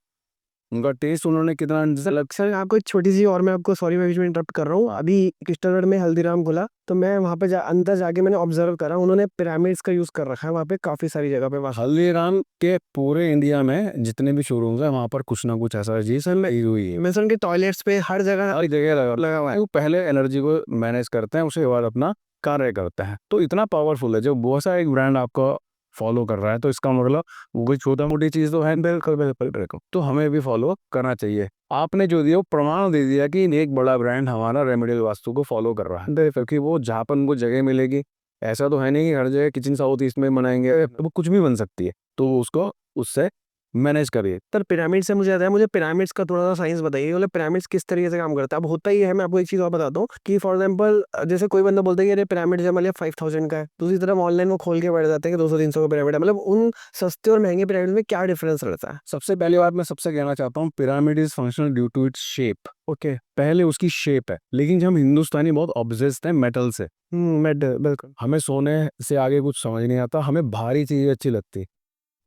उनका टेस्ट उन्होंने कितना सेलेक्ट। सर आपको एक छोटी सी और, मैं आपको सॉरी मैं बीच में इंटरप्ट कर रहा हूँ, अभी किस्टनगढ़ में हल्दीराम खुला, तो मैं वहाँ पे अंदर जाके मैंने ऑब्जर्व करा, उन्होंने पिरामिड्स का यूज कर रखा है वहाँ पे काफी सारी जगह पे। हल्दीराम के पूरे इंडिया में जितने भी शोरूम्स है वहाँ पर कुछ ना कुछ ऐसा चीज लगी हुई है। मैं सुन के टॉयलेट्स पे हर जगह लगा हुआ है। वो पहले एनर्जी को मैनेज करते हैं, उसके बाद अपना कार्य करते हैं। तो इतना पावरफुल है, जब बहुत सा एक ब्रांड आपको फॉलो कर रहा है तो इसका मतलब वो कोई छोटा मोटी चीज तो है। बिल्कुल तो हमें भी फॉलो करना चाहिए। आपने जो दिया वो प्रमाण दे दिया कि एक बड़ा ब्रांड हमारा रेमेडियल वास्तु को फॉलो कर रहा है, क्योंकि वो जहाँ पर उनको जगह मिलेगी, ऐसा तो है नहीं कि हर जगह किचन साउथ ईस्ट में बनाएंगे, वो कुछ भी बन सकती है, तो उसको उससे मैनेज करिए। सर पिरामिड से मुझे याद है, मुझे पिरामिड्स का थोड़ा सा साइंस बताइए, मतलब पिरामिड्स किस तरीके से काम करता है। अब होता ही है, मैं आपको एक चीज़ और बताता हूँ कि फॉर एग्जांपल जैसे कोई बंदा बोलता है कि अरे पिरामिड है मतलब 5000 का है, दूसरी तरफ ऑनलाइन वो खोल के बैठ जाते हैं कि 200-300 का पिरामिड है। मतलब उन सस्ते और महंगे पिरामिड में क्या डिफरेंस रहता है? सबसे पहली बात मैं सबसे कहना चाहता हूँ, pyramid is functional due to its shape. Okay. पहले उसकी शेप है, लेकिन जब हम हिंदुस्तानी बहुत ऑब्सेस्ड हैं मेटल से, बिल्कुल। हमें सोने से आगे कुछ समझ नहीं आता, हमें भारी चीज़ें अच्छी लगती।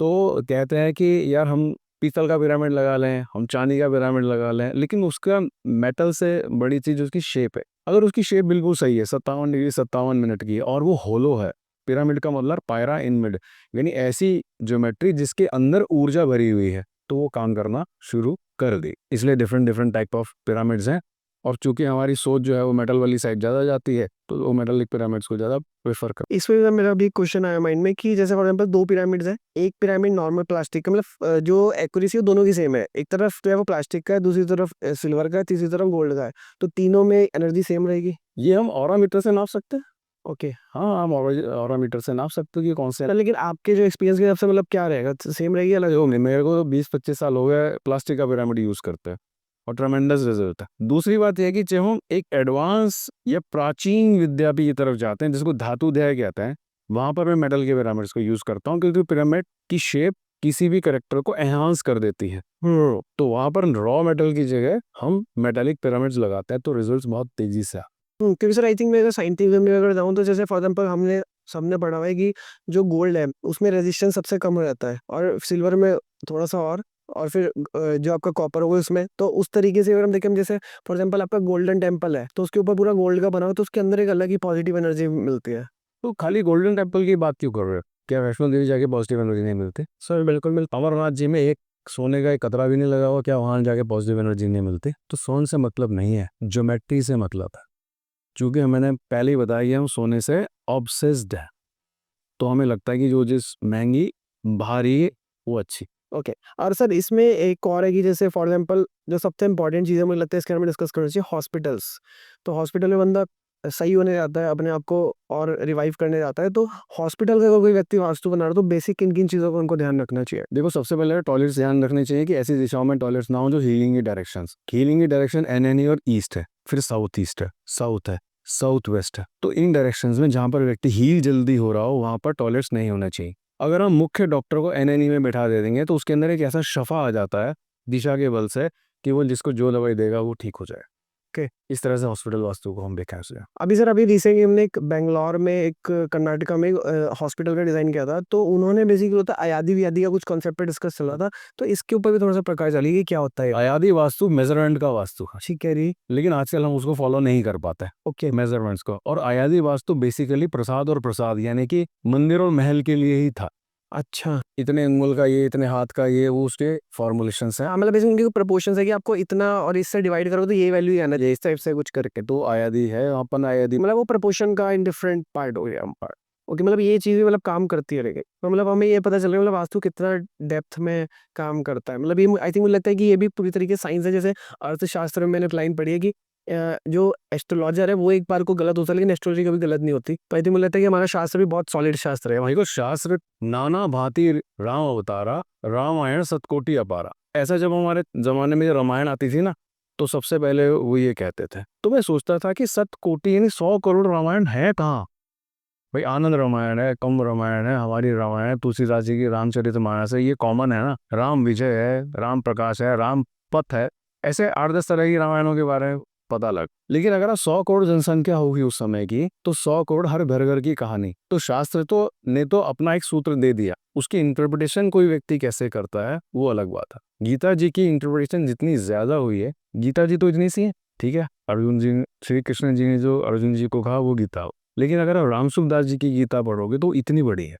तो कहते हैं कि यार हम पीतल का पिरामिड लगा लें, हम चांदी का पिरामिड लगा लें, लेकिन उसका मेटल से बड़ी चीज़ उसकी शेप है। अगर उसकी शेप बिल्कुल सही है, 57 डिग्री 57 मिनट की, और वो होलो है, पिरामिड का मतलब पायरा इन मिड, यानी ऐसी ज्योमेट्री जिसके अंदर ऊर्जा भरी हुई है, तो वो काम करना शुरू कर दी। इसलिए different different type of pyramids हैं। और चूंकि हमारी सोच जो है वो मेटल वाली साइड ज़्यादा जाती है, तो वो मेटलिक पिरामिड्स को ज़्यादा प्रेफर कर। इस वजह से मेरा भी क्वेश्चन आया माइंड में कि जैसे फॉर एग्जांपल 2 पिरामिड्स हैं, एक पिरामिड नॉर्मल प्लास्टिक का, मतलब जो एक्यूरेसी है दोनों की सेम है, एक तरफ जो है वो प्लास्टिक का है, दूसरी तरफ सिल्वर का है, तीसरी तरफ गोल्ड का है, तो तीनों में एनर्जी सेम रहेगी? ये हम ऑरा मीटर से नाप सकते हैं। ओके। हाँ, हम ऑरा मीटर से नाप सकते हो कि कौन से। लेकिन आपके जो एक्सपीरियंस के हिसाब से मतलब क्या रहेगा, सेम रहेगी अलग? देखो मेरे को तो 20-25 साल हो गए प्लास्टिक का पिरामिड यूज़ करते हैं और ट्रमेंडस रिजल्ट है। दूसरी बात यह है कि जब हम एक एडवांस या प्राचीन विद्या की तरफ जाते हैं जिसको धातु अध्याय कहते हैं, वहाँ पर मैं मेटल के पिरामिड्स को यूज़ करता हूँ क्योंकि पिरामिड की शेप किसी भी करेक्टर को एनहांस कर देती है। तो वहाँ पर रॉ मेटल की जगह हम मेटालिक पिरामिड्स लगाते हैं तो रिजल्ट्स बहुत तेजी से क्योंकि सर आई थिंक मैं अगर साइंटिफिक में अगर जाऊँ तो जैसे फॉर एग्जांपल हमने सबने पढ़ा हुआ है कि जो गोल्ड है उसमें रेजिस्टेंस सबसे कम रहता है और सिल्वर में थोड़ा सा और फिर जो आपका कॉपर होगा उसमें, तो उस तरीके से अगर हम देखें, जैसे फॉर एग्जांपल आपका गोल्डन टेम्पल है तो उसके ऊपर पूरा गोल्ड का बना हुआ है, तो उसके अंदर एक अलग ही पॉजिटिव एनर्जी मिलती है। तो खाली गोल्डन टेम्पल की बात क्यों कर रहे हो? क्या वैष्णो देवी जाके पॉजिटिव एनर्जी नहीं मिलती? सर बिल्कुल मिलता अमरनाथ जी में एक सोने का एक कतरा भी नहीं लगा हुआ, क्या वहां जाके पॉजिटिव एनर्जी नहीं मिलती? तो सोने से मतलब नहीं है, ज्योमेट्री से मतलब है। चूंकि मैंने पहले ही बताया कि हम सोने से ऑब्सेस्ड है, तो हमें लगता है कि जो चीज महंगी भारी है वो अच्छी। ओके। और सर इसमें एक और है कि जैसे फॉर एग्जांपल जो सबसे इंपॉर्टेंट चीज़ है मुझे लगता है इसके बारे में डिस्कस करना चाहिए, हॉस्पिटल्स। तो हॉस्पिटल में बंदा सही होने जाता है, अपने आप को और रिवाइव करने जाता है, तो हॉस्पिटल का अगर कोई व्यक्ति वास्तु बना रहा है तो बेसिक किन किन चीज़ों का उनको ध्यान रखना चाहिए? देखो सबसे पहले टॉयलेट्स ध्यान रखने चाहिए कि ऐसी दिशाओं में टॉयलेट्स ना हो जो हीलिंग की डायरेक्शन, हीलिंग की डायरेक्शन एन और ईस्ट है, फिर साउथ ईस्ट है, साउथ है, साउथ वेस्ट है। तो इन डायरेक्शंस में जहां पर व्यक्ति हील जल्दी हो रहा हो वहां पर टॉयलेट्स नहीं होना चाहिए। अगर हम मुख्य डॉक्टर को एन में बैठा दे देंगे तो उसके अंदर एक ऐसा शफा आ जाता है दिशा के बल से कि वो जिसको जो दवाई देगा वो ठीक हो जाए। ओके। इस तरह से हॉस्पिटल वास्तु को हम देखा है। अभी सर अभी रिसेंटली हमने एक बेंगलोर में एक कर्नाटका में हॉस्पिटल का डिज़ाइन किया था, तो उन्होंने बेसिकली होता अयादी वियादी का कुछ कॉन्सेप्ट पे डिस्कस चल रहा था, तो इसके ऊपर भी थोड़ा सा प्रकाश डालिए कि क्या होता है? आयादी वास्तु मेजरमेंट का वास्तु है, ठीक है जी। लेकिन आजकल हम उसको फॉलो नहीं कर पाते ओके। मेजरमेंट्स को। और आयादी वास्तु बेसिकली प्रसाद और प्रसाद यानी कि मंदिर और महल के लिए ही था। अच्छा। इतने अंगुल का ये, इतने हाथ का ये, वो उसके फॉर्मुलेशन है। हाँ, मतलब बेसिकली उनके प्रपोर्शंस है कि आपको इतना और इससे डिवाइड करो तो ये वैल्यू ही आना चाहिए, इस टाइप से कुछ करके। तो आयादी है अपन आयादी। मतलब वो प्रपोर्शन का इन डिफरेंट पार्ट हो गया पार्ट। ओके, मतलब ये चीज़ें मतलब काम करती रहेगी, तो मतलब हमें ये पता चल रहा है मतलब वास्तु कितना डेप्थ में काम करता है। मतलब ये आई थिंक मुझे लगता है कि ये भी पूरी तरीके से साइंस है। जैसे अर्थशास्त्र में मैंने एक लाइन पढ़ी है कि जो एस्ट्रोलॉजर है वो एक बार को गलत होता है लेकिन एस्ट्रोलॉजी कभी गलत नहीं होती। तो आई थिंक मुझे लगता है कि हमारा शास्त्र भी बहुत सॉलिड शास्त्र है। वही को शास्त्र नाना भांति राम अवतारा, रामायण सतकोटि अपारा। ऐसा जब हमारे जमाने में रामायण आती थी ना तो सबसे पहले वो ये कहते थे। तो मैं सोचता था कि सतकोटि यानी 100 करोड़ रामायण है कहाँ? भाई आनंद रामायण है, कंब रामायण है, हमारी रामायण है, तुलसीदास जी की रामचरितमानस है, ये कॉमन है ना। राम विजय है, राम प्रकाश है, राम पथ है, ऐसे 8-10 तरह की रामायणों के बारे में पता लग। लेकिन अगर 100 करोड़ जनसंख्या होगी उस समय की तो 100 करोड़ हर घर घर की कहानी। तो शास्त्र तो ने तो अपना एक सूत्र दे दिया, उसकी इंटरप्रिटेशन कोई व्यक्ति कैसे करता है वो अलग बात है। गीता जी की इंटरप्रिटेशन जितनी ज्यादा हुई है, गीता जी तो इतनी सी है, ठीक है, अर्जुन जी श्री कृष्ण जी ने जो अर्जुन जी को कहा वो गीता हो। लेकिन अगर आप रामसुखदास जी की गीता पढ़ोगे तो इतनी बड़ी है।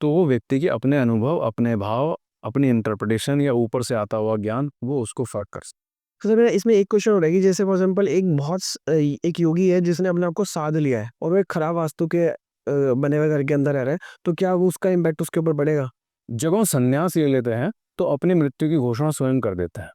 तो वो व्यक्ति के अपने अनुभव, अपने भाव, अपनी इंटरप्रिटेशन या ऊपर से आता हुआ ज्ञान वो उसको फर्क कर सकता। तो सर मेरा इसमें एक क्वेश्चन हो रहा है कि जैसे फॉर एग्जांपल एक योगी है जिसने अपने आप को साध लिया है और वो एक खराब वास्तु के बने हुए घर के अंदर रह रहा है, तो क्या वो उसका इम्पैक्ट उसके ऊपर पड़ेगा? जब हम संन्यास ले लेते हैं तो अपनी मृत्यु की घोषणा स्वयं कर देते हैं।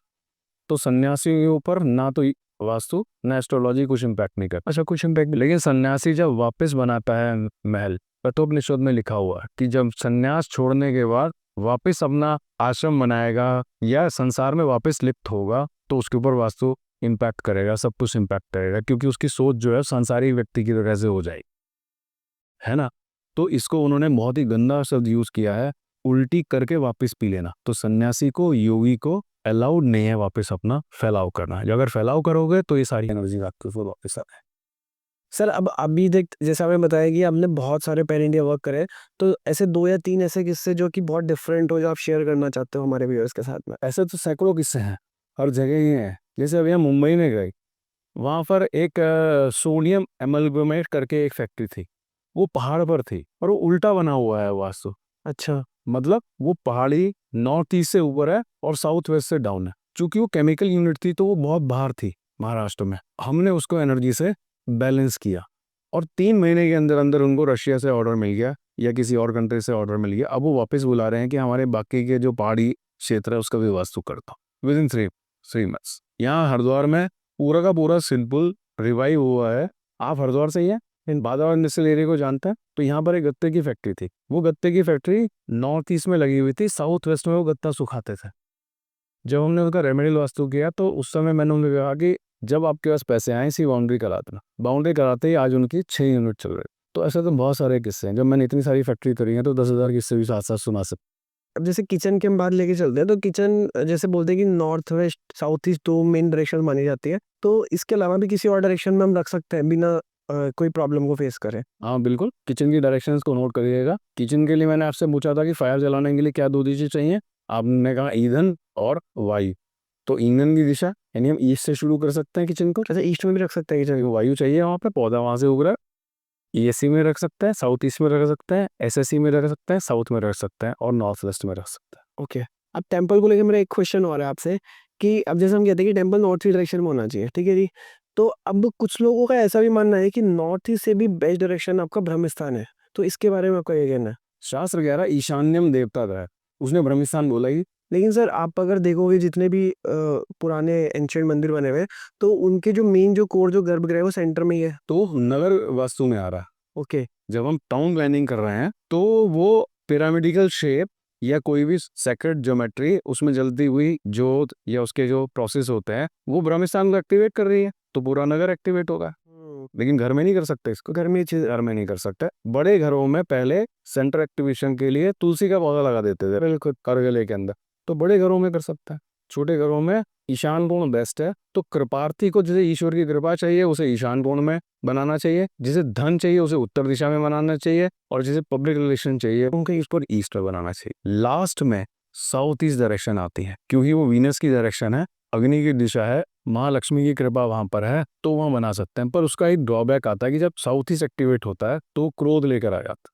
तो सन्यासी के ऊपर ना तो वास्तु ना एस्ट्रोलॉजी कुछ इम्पैक्ट नहीं करता। अच्छा, कुछ इम्पैक्ट? लेकिन सन्यासी जब वापस बनाता है महल, कठोपनिषद में लिखा हुआ है कि जब सन्यास छोड़ने के बाद वापस अपना आश्रम बनाएगा या संसार में वापस लिप्त होगा तो उसके ऊपर वास्तु इम्पैक्ट करेगा, सब कुछ इम्पैक्ट करेगा, क्योंकि उसकी सोच जो है सांसारिक व्यक्ति की तरह से हो जाएगी, है ना। तो इसको उन्होंने बहुत ही गंदा शब्द यूज किया है, उल्टी करके वापस पी लेना। तो सन्यासी को, योगी को अलाउड नहीं है वापस अपना फैलाव करना। जो अगर फैलाव करोगे तो ये सारी एनर्जी आपके ऊपर वापस आ है। सर अब अभी देख, जैसे आपने बताया कि आपने बहुत सारे पैन इंडिया वर्क करे, तो ऐसे 2 या 3 ऐसे किस्से जो कि बहुत डिफरेंट हो जो आप शेयर करना चाहते हो हमारे व्यूअर्स के साथ में? ऐसे तो सैकड़ों किस्से हैं, हर जगह ही हैं। जैसे अभी हम मुंबई में गए, वहाँ पर एक सोडियम एमलगमेट करके एक फैक्ट्री थी, वो पहाड़ पर थी और वो उल्टा बना हुआ है वास्तु। अच्छा। मतलब वो पहाड़ी नॉर्थ ईस्ट से ऊपर है और साउथ वेस्ट से डाउन है। चूंकि वो केमिकल यूनिट थी तो वो बहुत बाहर थी महाराष्ट्र में। हमने उसको एनर्जी से बैलेंस किया और 3 महीने के अंदर अंदर उनको रशिया से ऑर्डर मिल गया या किसी और कंट्री से ऑर्डर मिल गया। अब वो वापस बुला रहे हैं कि हमारे बाकी के जो पहाड़ी क्षेत्र है उसका भी वास्तु करता विद इन 3 मंथ्स। यहाँ हरिद्वार में पूरा का पूरा सिंपल रिवाइव हुआ है। आप हरिद्वार से ही है? बादावर इंडस्ट्रियल एरिया को जानते हैं, तो यहाँ पर एक गत्ते की फैक्ट्री थी। वो गत्ते की फैक्ट्री नॉर्थ ईस्ट में लगी हुई थी, साउथ वेस्ट में वो गत्ता सुखाते थे। जब हमने उनका रेमेडियल वास्तु किया तो उस समय मैंने उन्हें कहा कि जब आपके पास पैसे आए इसी बाउंड्री करा देना। बाउंड्री कराते ही आज उनकी 6 यूनिट चल रहे। तो ऐसे तो बहुत सारे किस्से हैं। जब मैंने इतनी सारी फैक्ट्री करी है तो 10,000 किस्से भी साथ साथ सुना सकते। अब जैसे किचन के हम बात लेके चलते हैं, तो किचन जैसे बोलते हैं कि north west south east 2 main direction मानी जाती है, तो इसके अलावा भी किसी और डायरेक्शन में हम रख सकते हैं बिना कोई प्रॉब्लम को फेस करें? हाँ बिल्कुल, किचन की डायरेक्शंस को नोट करिएगा। किचन के लिए मैंने आपसे पूछा था कि फायर जलाने के लिए क्या 2 चीज़ें चाहिए। आपने कहा ईंधन और वायु। तो ईंधन की दिशा यानी हम ईस्ट से शुरू कर सकते हैं किचन को। अच्छा, ईस्ट में भी रख सकते हैं किचन को? वायु चाहिए वहाँ पे, पौधा वहाँ से उग रहा है। ईएससी में रख सकते हैं, साउथ ईस्ट में रख सकते हैं, एसएससी में रख सकते हैं, साउथ में रख सकते हैं और नॉर्थ वेस्ट में रख सकते हैं। ओके। अब टेम्पल को लेके मेरा एक क्वेश्चन और है आपसे कि अब जैसे हम कहते हैं कि टेम्पल नॉर्थ ईस्ट डायरेक्शन में होना चाहिए, ठीक है जी? तो अब कुछ लोगों का ऐसा भी मानना है कि नॉर्थ ईस्ट से भी बेस्ट डायरेक्शन आपका ब्रह्म स्थान है, तो इसके बारे में आपका ये कहना है? शास्त्र कह रहा है ईशान्यम देवता है, उसने ब्रह्मस्थान बोला ही। लेकिन सर आप अगर देखोगे जितने भी पुराने एंशिएंट मंदिर बने हुए हैं, तो उनके जो मेन जो कोर जो गर्भगृह है वो सेंटर में ही है। तो नगर वास्तु में आ रहा है। ओके। जब हम टाउन प्लानिंग कर रहे हैं तो वो पिरामिडिकल शेप या कोई भी सेक्रेड ज्योमेट्री उसमें जलती हुई जोत या उसके जो प्रोसेस होते हैं वो ब्रह्मस्थान को एक्टिवेट कर रही है, तो पूरा नगर एक्टिवेट होगा। लेकिन घर में नहीं कर सकते इसको। घर में चीज घर में नहीं कर सकते। बड़े घरों में पहले सेंटर एक्टिवेशन के लिए तुलसी का पौधा लगा देते थे बिल्कुल कार्यालय के अंदर, तो बड़े घरों में कर सकता है। छोटे घरों में ईशान कोण बेस्ट है। तो कृपार्थी को जिसे ईश्वर की कृपा चाहिए उसे ईशान कोण में बनाना चाहिए, जिसे धन चाहिए उसे उत्तर दिशा में बनाना चाहिए, और जिसे पब्लिक रिलेशन चाहिए उनके ईश्वर ईस्ट में बनाना चाहिए। लास्ट में साउथ ईस्ट डायरेक्शन आती है क्योंकि वो वीनस की डायरेक्शन है, अग्नि की दिशा है, महालक्ष्मी की कृपा वहां पर है, तो वहां बना सकते हैं। पर उसका एक ड्रॉबैक आता है कि जब साउथ ईस्ट एक्टिवेट होता है तो क्रोध लेकर आ जाता है,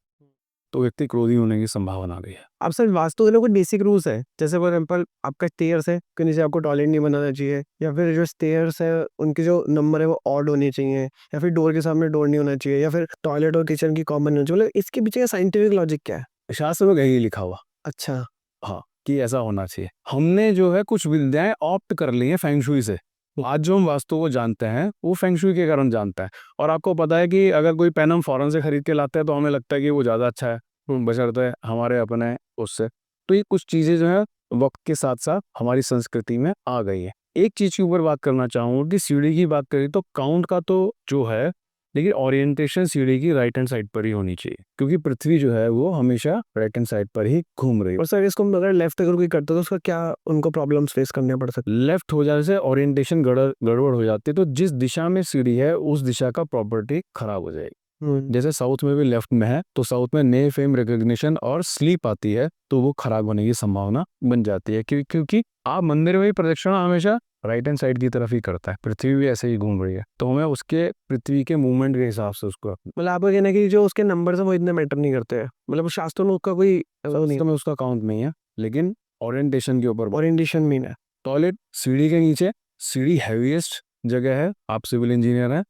तो व्यक्ति क्रोधी होने की संभावना आ गई है। अब सर वास्तु के लिए कोई बेसिक रूल्स है? जैसे फॉर एग्जाम्पल आपका स्टेयर्स है कि नीचे आपको टॉयलेट नहीं बनाना चाहिए, या फिर जो स्टेयर्स है उनके जो नंबर है वो ऑड होने चाहिए, या फिर डोर के सामने डोर नहीं होना चाहिए, या फिर टॉयलेट और किचन की कॉमन होनी चाहिए, मतलब इसके पीछे का साइंटिफिक लॉजिक क्या है? शास्त्र में कहीं लिखा हुआ अच्छा। हाँ कि ऐसा होना चाहिए। हमने जो है कुछ विद्याएं ऑप्ट कर ली हैं फेंगशुई से। आज जो हम वास्तु को जानते हैं वो फेंगशुई के कारण जानते हैं। और आपको पता है कि अगर कोई पेन हम फॉरेन से खरीद के लाते हैं तो हमें लगता है कि वो ज़्यादा अच्छा है, बशर्ते हमारे अपने उससे। तो ये कुछ चीज़ें जो है वक्त के साथ साथ हमारी संस्कृति में आ गई है। एक चीज़ के ऊपर बात करना चाहूँगा कि सीढ़ी की बात करें तो काउंट का तो जो है, लेकिन ओरिएंटेशन सीढ़ी की राइट हैंड साइड पर ही होनी चाहिए क्योंकि पृथ्वी जो है वो हमेशा राइट हैंड साइड पर ही घूम रही है। और सर इसको अगर लेफ्ट अगर कोई करता है तो उसका क्या उनको प्रॉब्लम्स फेस करने पड़ सकते लेफ्ट हो जाने से ओरिएंटेशन गड़बड़ हो जाती है, तो जिस दिशा में सीढ़ी है उस दिशा का प्रॉपर्टी खराब हो जाएगी। हैं? जैसे साउथ में भी लेफ्ट में है तो साउथ में ने फेम रिकॉग्निशन और स्लीप आती है तो वो खराब होने की संभावना बन जाती है क्योंकि आप मंदिर में भी प्रदक्षिणा हमेशा राइट हैंड साइड की तरफ ही करता है, पृथ्वी भी ऐसे ही घूम रही है, तो हमें उसके पृथ्वी के मूवमेंट के हिसाब से उसको मतलब आपका कहना है कि जो उसके नंबर्स हैं वो इतने मैटर नहीं करते हैं, मतलब शास्त्रों में उसका कोई नहीं में उसका काउंट नहीं है, लेकिन ओरिएंटेशन के ऊपर। ओरिएंटेशन मीन है। टॉयलेट सीढ़ी के नीचे, सीढ़ी हैवीएस्ट जगह है, आप सिविल इंजीनियर हैं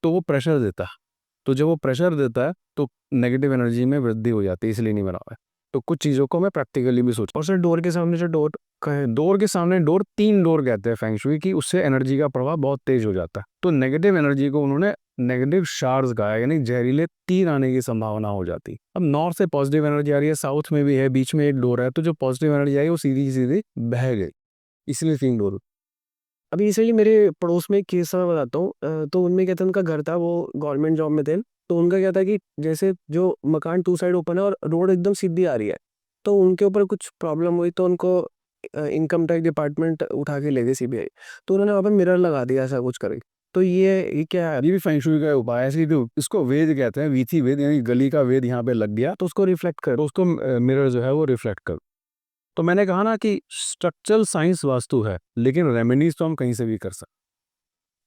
तो वो प्रेशर देता है, तो जब वो प्रेशर देता है तो नेगेटिव एनर्जी में वृद्धि हो जाती है, इसलिए नहीं बना हुआ है। तो कुछ चीज़ों को मैं प्रैक्टिकली भी सोच। और सर डोर के सामने जो डोर का है, डोर के सामने डोर 3 डोर कहते हैं फेंगशुई की, उससे एनर्जी का प्रवाह बहुत तेज हो जाता है, तो नेगेटिव एनर्जी को उन्होंने नेगेटिव शार्ड्स कहा है, यानी जहरीले तीर आने की संभावना हो जाती है। अब नॉर्थ से पॉजिटिव एनर्जी आ रही है, साउथ में भी है, बीच में एक डोर है, तो जो पॉजिटिव एनर्जी आई वो सीधी सीधी बह गई, इसलिए 3 डोर। अभी इसलिए मेरे पड़ोस में एक केस मैं बताता हूँ, तो उनमें क्या था, उनका घर था, वो गवर्नमेंट जॉब में थे, तो उनका क्या था कि जैसे जो मकान 2 साइड ओपन है और रोड एकदम सीधी आ रही है, तो उनके ऊपर कुछ प्रॉब्लम हुई, तो उनको इनकम टैक्स डिपार्टमेंट उठा के ले गए सीबीआई, तो उन्होंने वहाँ पे मिरर लगा दिया ऐसा कुछ करके। तो ये क्या है? ये भी फेंगशुई का उपाय है, इसको वेद कहते हैं, वीथी वेद, यानी गली का वेद यहाँ पे लग गया तो उसको रिफ्लेक्ट कर तो उसको मिरर जो है वो रिफ्लेक्ट कर। तो मैंने कहा ना कि स्ट्रक्चरल साइंस वास्तु है, लेकिन रेमेडीज तो हम कहीं से भी कर सकते।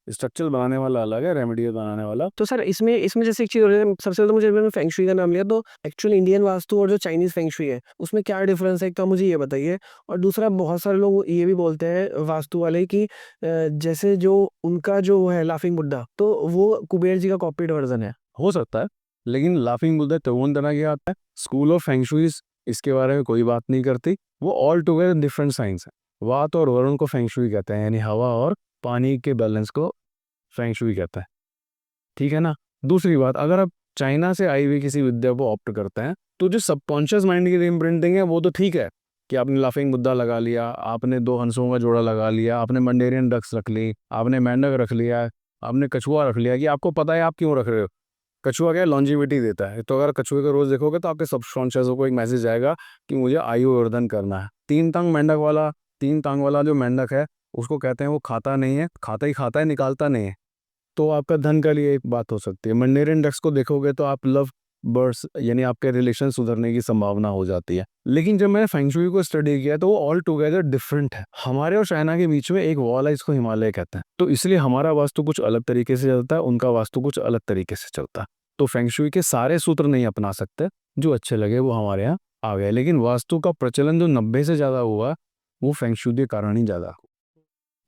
स्ट्रक्चरल बनाने वाला अलग है, रेमेडियल बनाने वाला। तो सर इसमें इसमें जैसे एक चीज़ हो रही है, सबसे पहले मैंने फेंग शुई का नाम लिया, तो एक्चुअल इंडियन वास्तु और जो चाइनीज़ फेंग शुई है उसमें क्या डिफरेंस है, एक तो मुझे ये बताइए। और दूसरा, बहुत सारे लोग ये भी बोलते हैं वास्तु वाले कि जैसे जो उनका जो है लाफिंग बुद्धा, तो वो कुबेर जी का कॉपीड वर्जन है। हो सकता है, लेकिन लाफिंग बुद्धा त्रिभुवन तरह के आता है। स्कूल ऑफ फेंगशुई इसके बारे में कोई बात नहीं करती, वो ऑल टुगेदर डिफरेंट साइंस है। वात और वरुण को फेंगशुई कहते हैं, यानी हवा और पानी के बैलेंस को फेंगशुई कहता है, ठीक है ना। दूसरी बात, अगर आप चाइना से आई हुई किसी विद्या को ऑप्ट करते हैं तो जो सबकॉन्शियस माइंड की इम्प्रिंटिंग है वो तो ठीक है कि आपने लाफिंग बुद्धा लगा लिया, आपने 2 हंसों का जोड़ा लगा लिया, आपने मंडेरियन डक्स रख ली, आपने मेंढक रख लिया, आपने कछुआ रख लिया, कि आपको पता है आप क्यों रख रहे हो। कछुआ क्या है, लॉन्जिविटी देता है, तो अगर कछुए को रोज देखोगे तो आपके सबकॉन्शियस को एक मैसेज आएगा कि मुझे आयु वर्धन करना है। 3 टांग वाला जो मेंढक है उसको कहते हैं वो खाता नहीं है, खाता ही खाता है, निकालता नहीं है, तो आपका धन का लिए एक बात हो सकती है। मंडेरियन डक्स को देखोगे तो आप लव बर्ड्स, यानी आपके रिलेशन सुधरने की संभावना हो जाती है। लेकिन जब मैंने फेंग शुई को स्टडी किया तो वो ऑल टुगेदर डिफरेंट है। हमारे और चाइना के बीच में एक वॉल है, इसको हिमालय कहते हैं, तो इसलिए हमारा वास्तु कुछ अलग तरीके से चलता है, उनका वास्तु कुछ अलग तरीके से चलता है। तो फेंग शुई के सारे सूत्र नहीं अपना सकते, जो अच्छे लगे वो हमारे यहाँ आ गए, लेकिन वास्तु का प्रचलन जो 90 से ज्यादा हुआ वो फेंग शुई के कारण ही ज्यादा।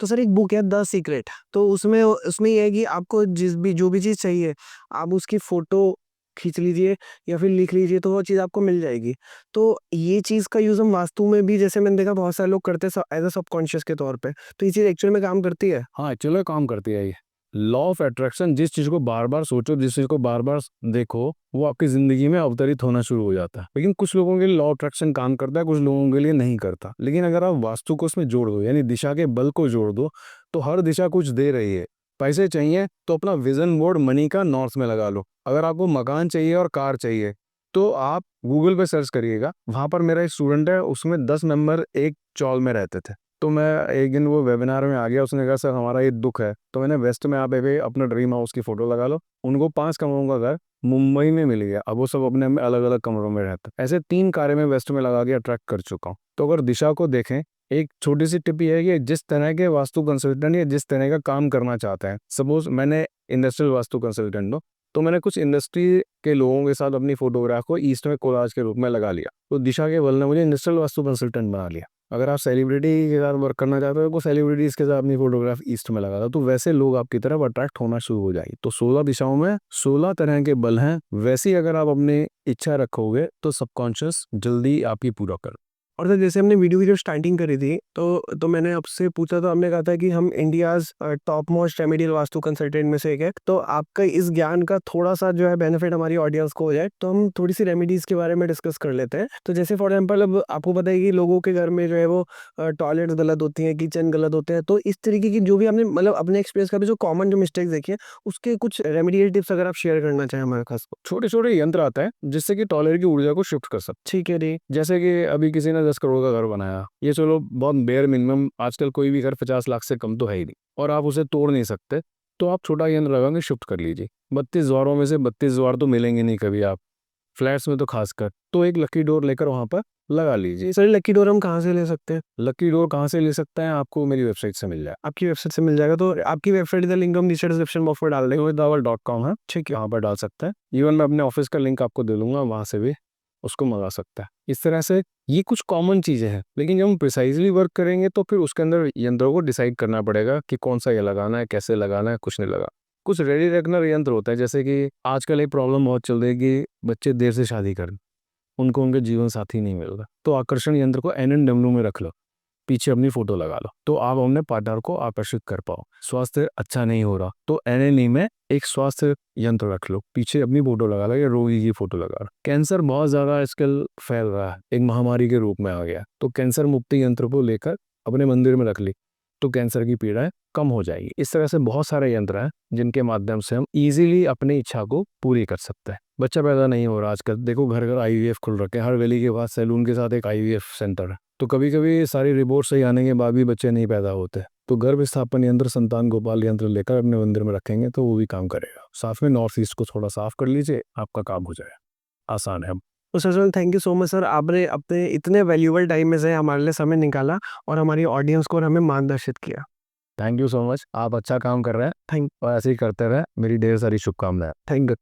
तो सर एक बुक है द सीक्रेट, तो उसमें उसमें ये है कि आपको जो भी चीज़ चाहिए आप उसकी फ़ोटो खींच लीजिए या फिर लिख लीजिए तो वो चीज़ आपको मिल जाएगी। तो ये चीज़ का यूज़ हम वास्तु में भी, जैसे मैंने देखा बहुत सारे लोग करते हैं एज़ अ सबकॉन्शियस के तौर पे, तो ये चीज़ एक्चुअल में काम करती है? हाँ, एक्चुअली काम करती है ये लॉ ऑफ अट्रैक्शन। जिस चीज को बार बार सोचो, जिस चीज को बार बार देखो, वो आपकी जिंदगी में अवतरित होना शुरू हो जाता है। लेकिन कुछ लोगों के लिए लॉ ऑफ अट्रैक्शन काम करता है, कुछ लोगों के लिए नहीं करता। लेकिन अगर आप वास्तु को उसमें जोड़ दो, यानी दिशा के बल को जोड़ दो, तो हर दिशा कुछ दे रही है। पैसे चाहिए तो अपना विजन बोर्ड मनी का नॉर्थ में लगा लो। अगर आपको मकान चाहिए और कार चाहिए तो आप गूगल पे सर्च करिएगा। वहां पर मेरा एक स्टूडेंट है, उसमें 10 मेंबर एक चौल में रहते थे। तो मैं एक दिन वो वेबिनार में आ गया, उसने कहा सर हमारा ये दुख है, तो मैंने वेस्ट में आप एक अपना ड्रीम हाउस की फोटो लगा लो। उनको 5 कमरों का घर मुंबई में मिल गया, अब वो सब अपने अलग अलग कमरों में रहते हैं। ऐसे 3 कारें में वेस्ट में लगा के अट्रैक्ट कर चुका हूँ। तो अगर दिशा को देखें, एक छोटी सी टिप ये है कि जिस तरह के वास्तु कंसल्टेंट या जिस तरह का काम करना चाहते हैं, सपोज मैंने इंडस्ट्रियल वास्तु कंसल्टेंट हूँ, तो मैंने कुछ इंडस्ट्री के लोगों के साथ अपनी फोटोग्राफ को ईस्ट में कोलाज के रूप में लगा लिया, तो दिशा के बल ने मुझे इंडस्ट्रियल वास्तु कंसल्टेंट बना लिया। अगर आप सेलिब्रिटी के साथ वर्क करना चाहते हो तो सेलिब्रिटीज के साथ अपनी फोटोग्राफ ईस्ट में लगा दो, तो वैसे लोग आपकी तरफ अट्रैक्ट होना शुरू हो जाएगी। तो 16 दिशाओं में 16 तरह के बल हैं, वैसे ही अगर आप अपनी इच्छा रखोगे तो सबकॉन्शियस जल्दी आपकी पूरा कर। और सर जैसे हमने वीडियो की जो स्टार्टिंग करी थी तो मैंने आपसे पूछा, तो हमने कहा था कि हम India's top most remedial vastu consultant में से एक है, तो आपका इस ज्ञान का थोड़ा सा जो है बेनिफिट हमारी ऑडियंस को हो जाए, तो हम थोड़ी सी रेमेडीज के बारे में डिस्कस कर लेते हैं। तो जैसे फॉर एग्जाम्पल अब आपको पता है कि लोगों के घर में जो है वो टॉयलेट गलत होती हैं, किचन गलत होते हैं, तो इस तरीके की जो भी आपने मतलब अपने एक्सपीरियंस का भी जो कॉमन जो मिस्टेक्स देखी है उसके कुछ रेमेडियल टिप्स अगर आप शेयर करना चाहें हमारे खास को। छोटे छोटे यंत्र आते हैं जिससे कि टॉयलेट की ऊर्जा को शिफ्ट कर सकते ठीक है जी। हैं। जैसे कि अभी किसी ने 10 करोड़ का घर बनाया, ये चलो बहुत बेयर मिनिमम, आजकल कोई भी घर 50 लाख से कम तो है ही नहीं, और आप उसे तोड़ नहीं सकते, तो आप छोटा यंत्र लगाएंगे, शिफ्ट कर लीजिए। 32 द्वारों में से 32 द्वार तो मिलेंगे नहीं कभी, आप फ्लैट्स में तो खासकर, तो एक लकी डोर लेकर वहां पर लगा लीजिए। सर लकी डोर हम कहाँ से ले सकते हैं? लकी डोर कहाँ से ले सकते हैं, आपको मेरी वेबसाइट से मिल जाए। आपकी वेबसाइट से मिल जाएगा, तो आपकी वेबसाइट का लिंक हम नीचे डिस्क्रिप्शन बॉक्स में डाल देंगे। rohitdawal.com है, ठीक है, वहाँ पर डाल सकते हैं। इवन मैं अपने ऑफिस का लिंक आपको दे दूंगा, वहाँ से भी उसको मंगा सकता है। इस तरह से ये कुछ कॉमन चीज़ें हैं, लेकिन जब हम प्रिसाइजली वर्क करेंगे तो फिर उसके अंदर यंत्रों को डिसाइड करना पड़ेगा कि कौन सा ये लगाना है, कैसे लगाना है, कुछ नहीं लगा। कुछ रेडी रेकनर यंत्र होता है, जैसे कि आजकल एक प्रॉब्लम बहुत चल रही है कि बच्चे देर से शादी करें, उनको उनके जीवन साथी नहीं मिल रहा, तो आकर्षण यंत्र को NNW में रख लो, पीछे अपनी फोटो लगा लो, तो आप अपने पार्टनर को आकर्षित कर पाओ। स्वास्थ्य अच्छा नहीं हो रहा तो NNE में एक स्वास्थ्य यंत्र रख लो, पीछे अपनी फोटो लगा लो या रोगी की फोटो लगा लो। कैंसर बहुत ज्यादा आजकल फैल रहा है, एक महामारी के रूप में आ गया, तो कैंसर मुक्ति यंत्र को लेकर अपने मंदिर में रख ली, तो कैंसर की पीड़ाएं कम हो जाएगी। इस तरह से बहुत सारे यंत्र हैं जिनके माध्यम से हम इजीली अपनी इच्छा को पूरी कर सकते हैं। बच्चा पैदा नहीं हो रहा, आजकल देखो घर घर IVF खुल रखे हैं, हर गली के पास सैलून के साथ एक IVF सेंटर है, तो कभी कभी सारी रिपोर्ट सही आने के बाद भी बच्चे नहीं पैदा होते, तो गर्भ स्थापन यंत्र, संतान गोपाल यंत्र लेकर अपने मंदिर में रखेंगे तो वो भी काम करेगा। साथ में नॉर्थ ईस्ट को थोड़ा साफ कर लीजिए, आपका काम हो जाएगा। आसान है। तो sir thank you so much sir, आपने अपने इतने वैल्यूबल टाइम में से हमारे लिए समय निकाला और हमारी ऑडियंस को और हमें मार्गदर्शित किया। थैंक यू सो मच, आप अच्छा काम कर रहे हैं, थैंक और ऐसे ही करते रहे। मेरी ढेर सारी शुभकामनाएं। Thank you.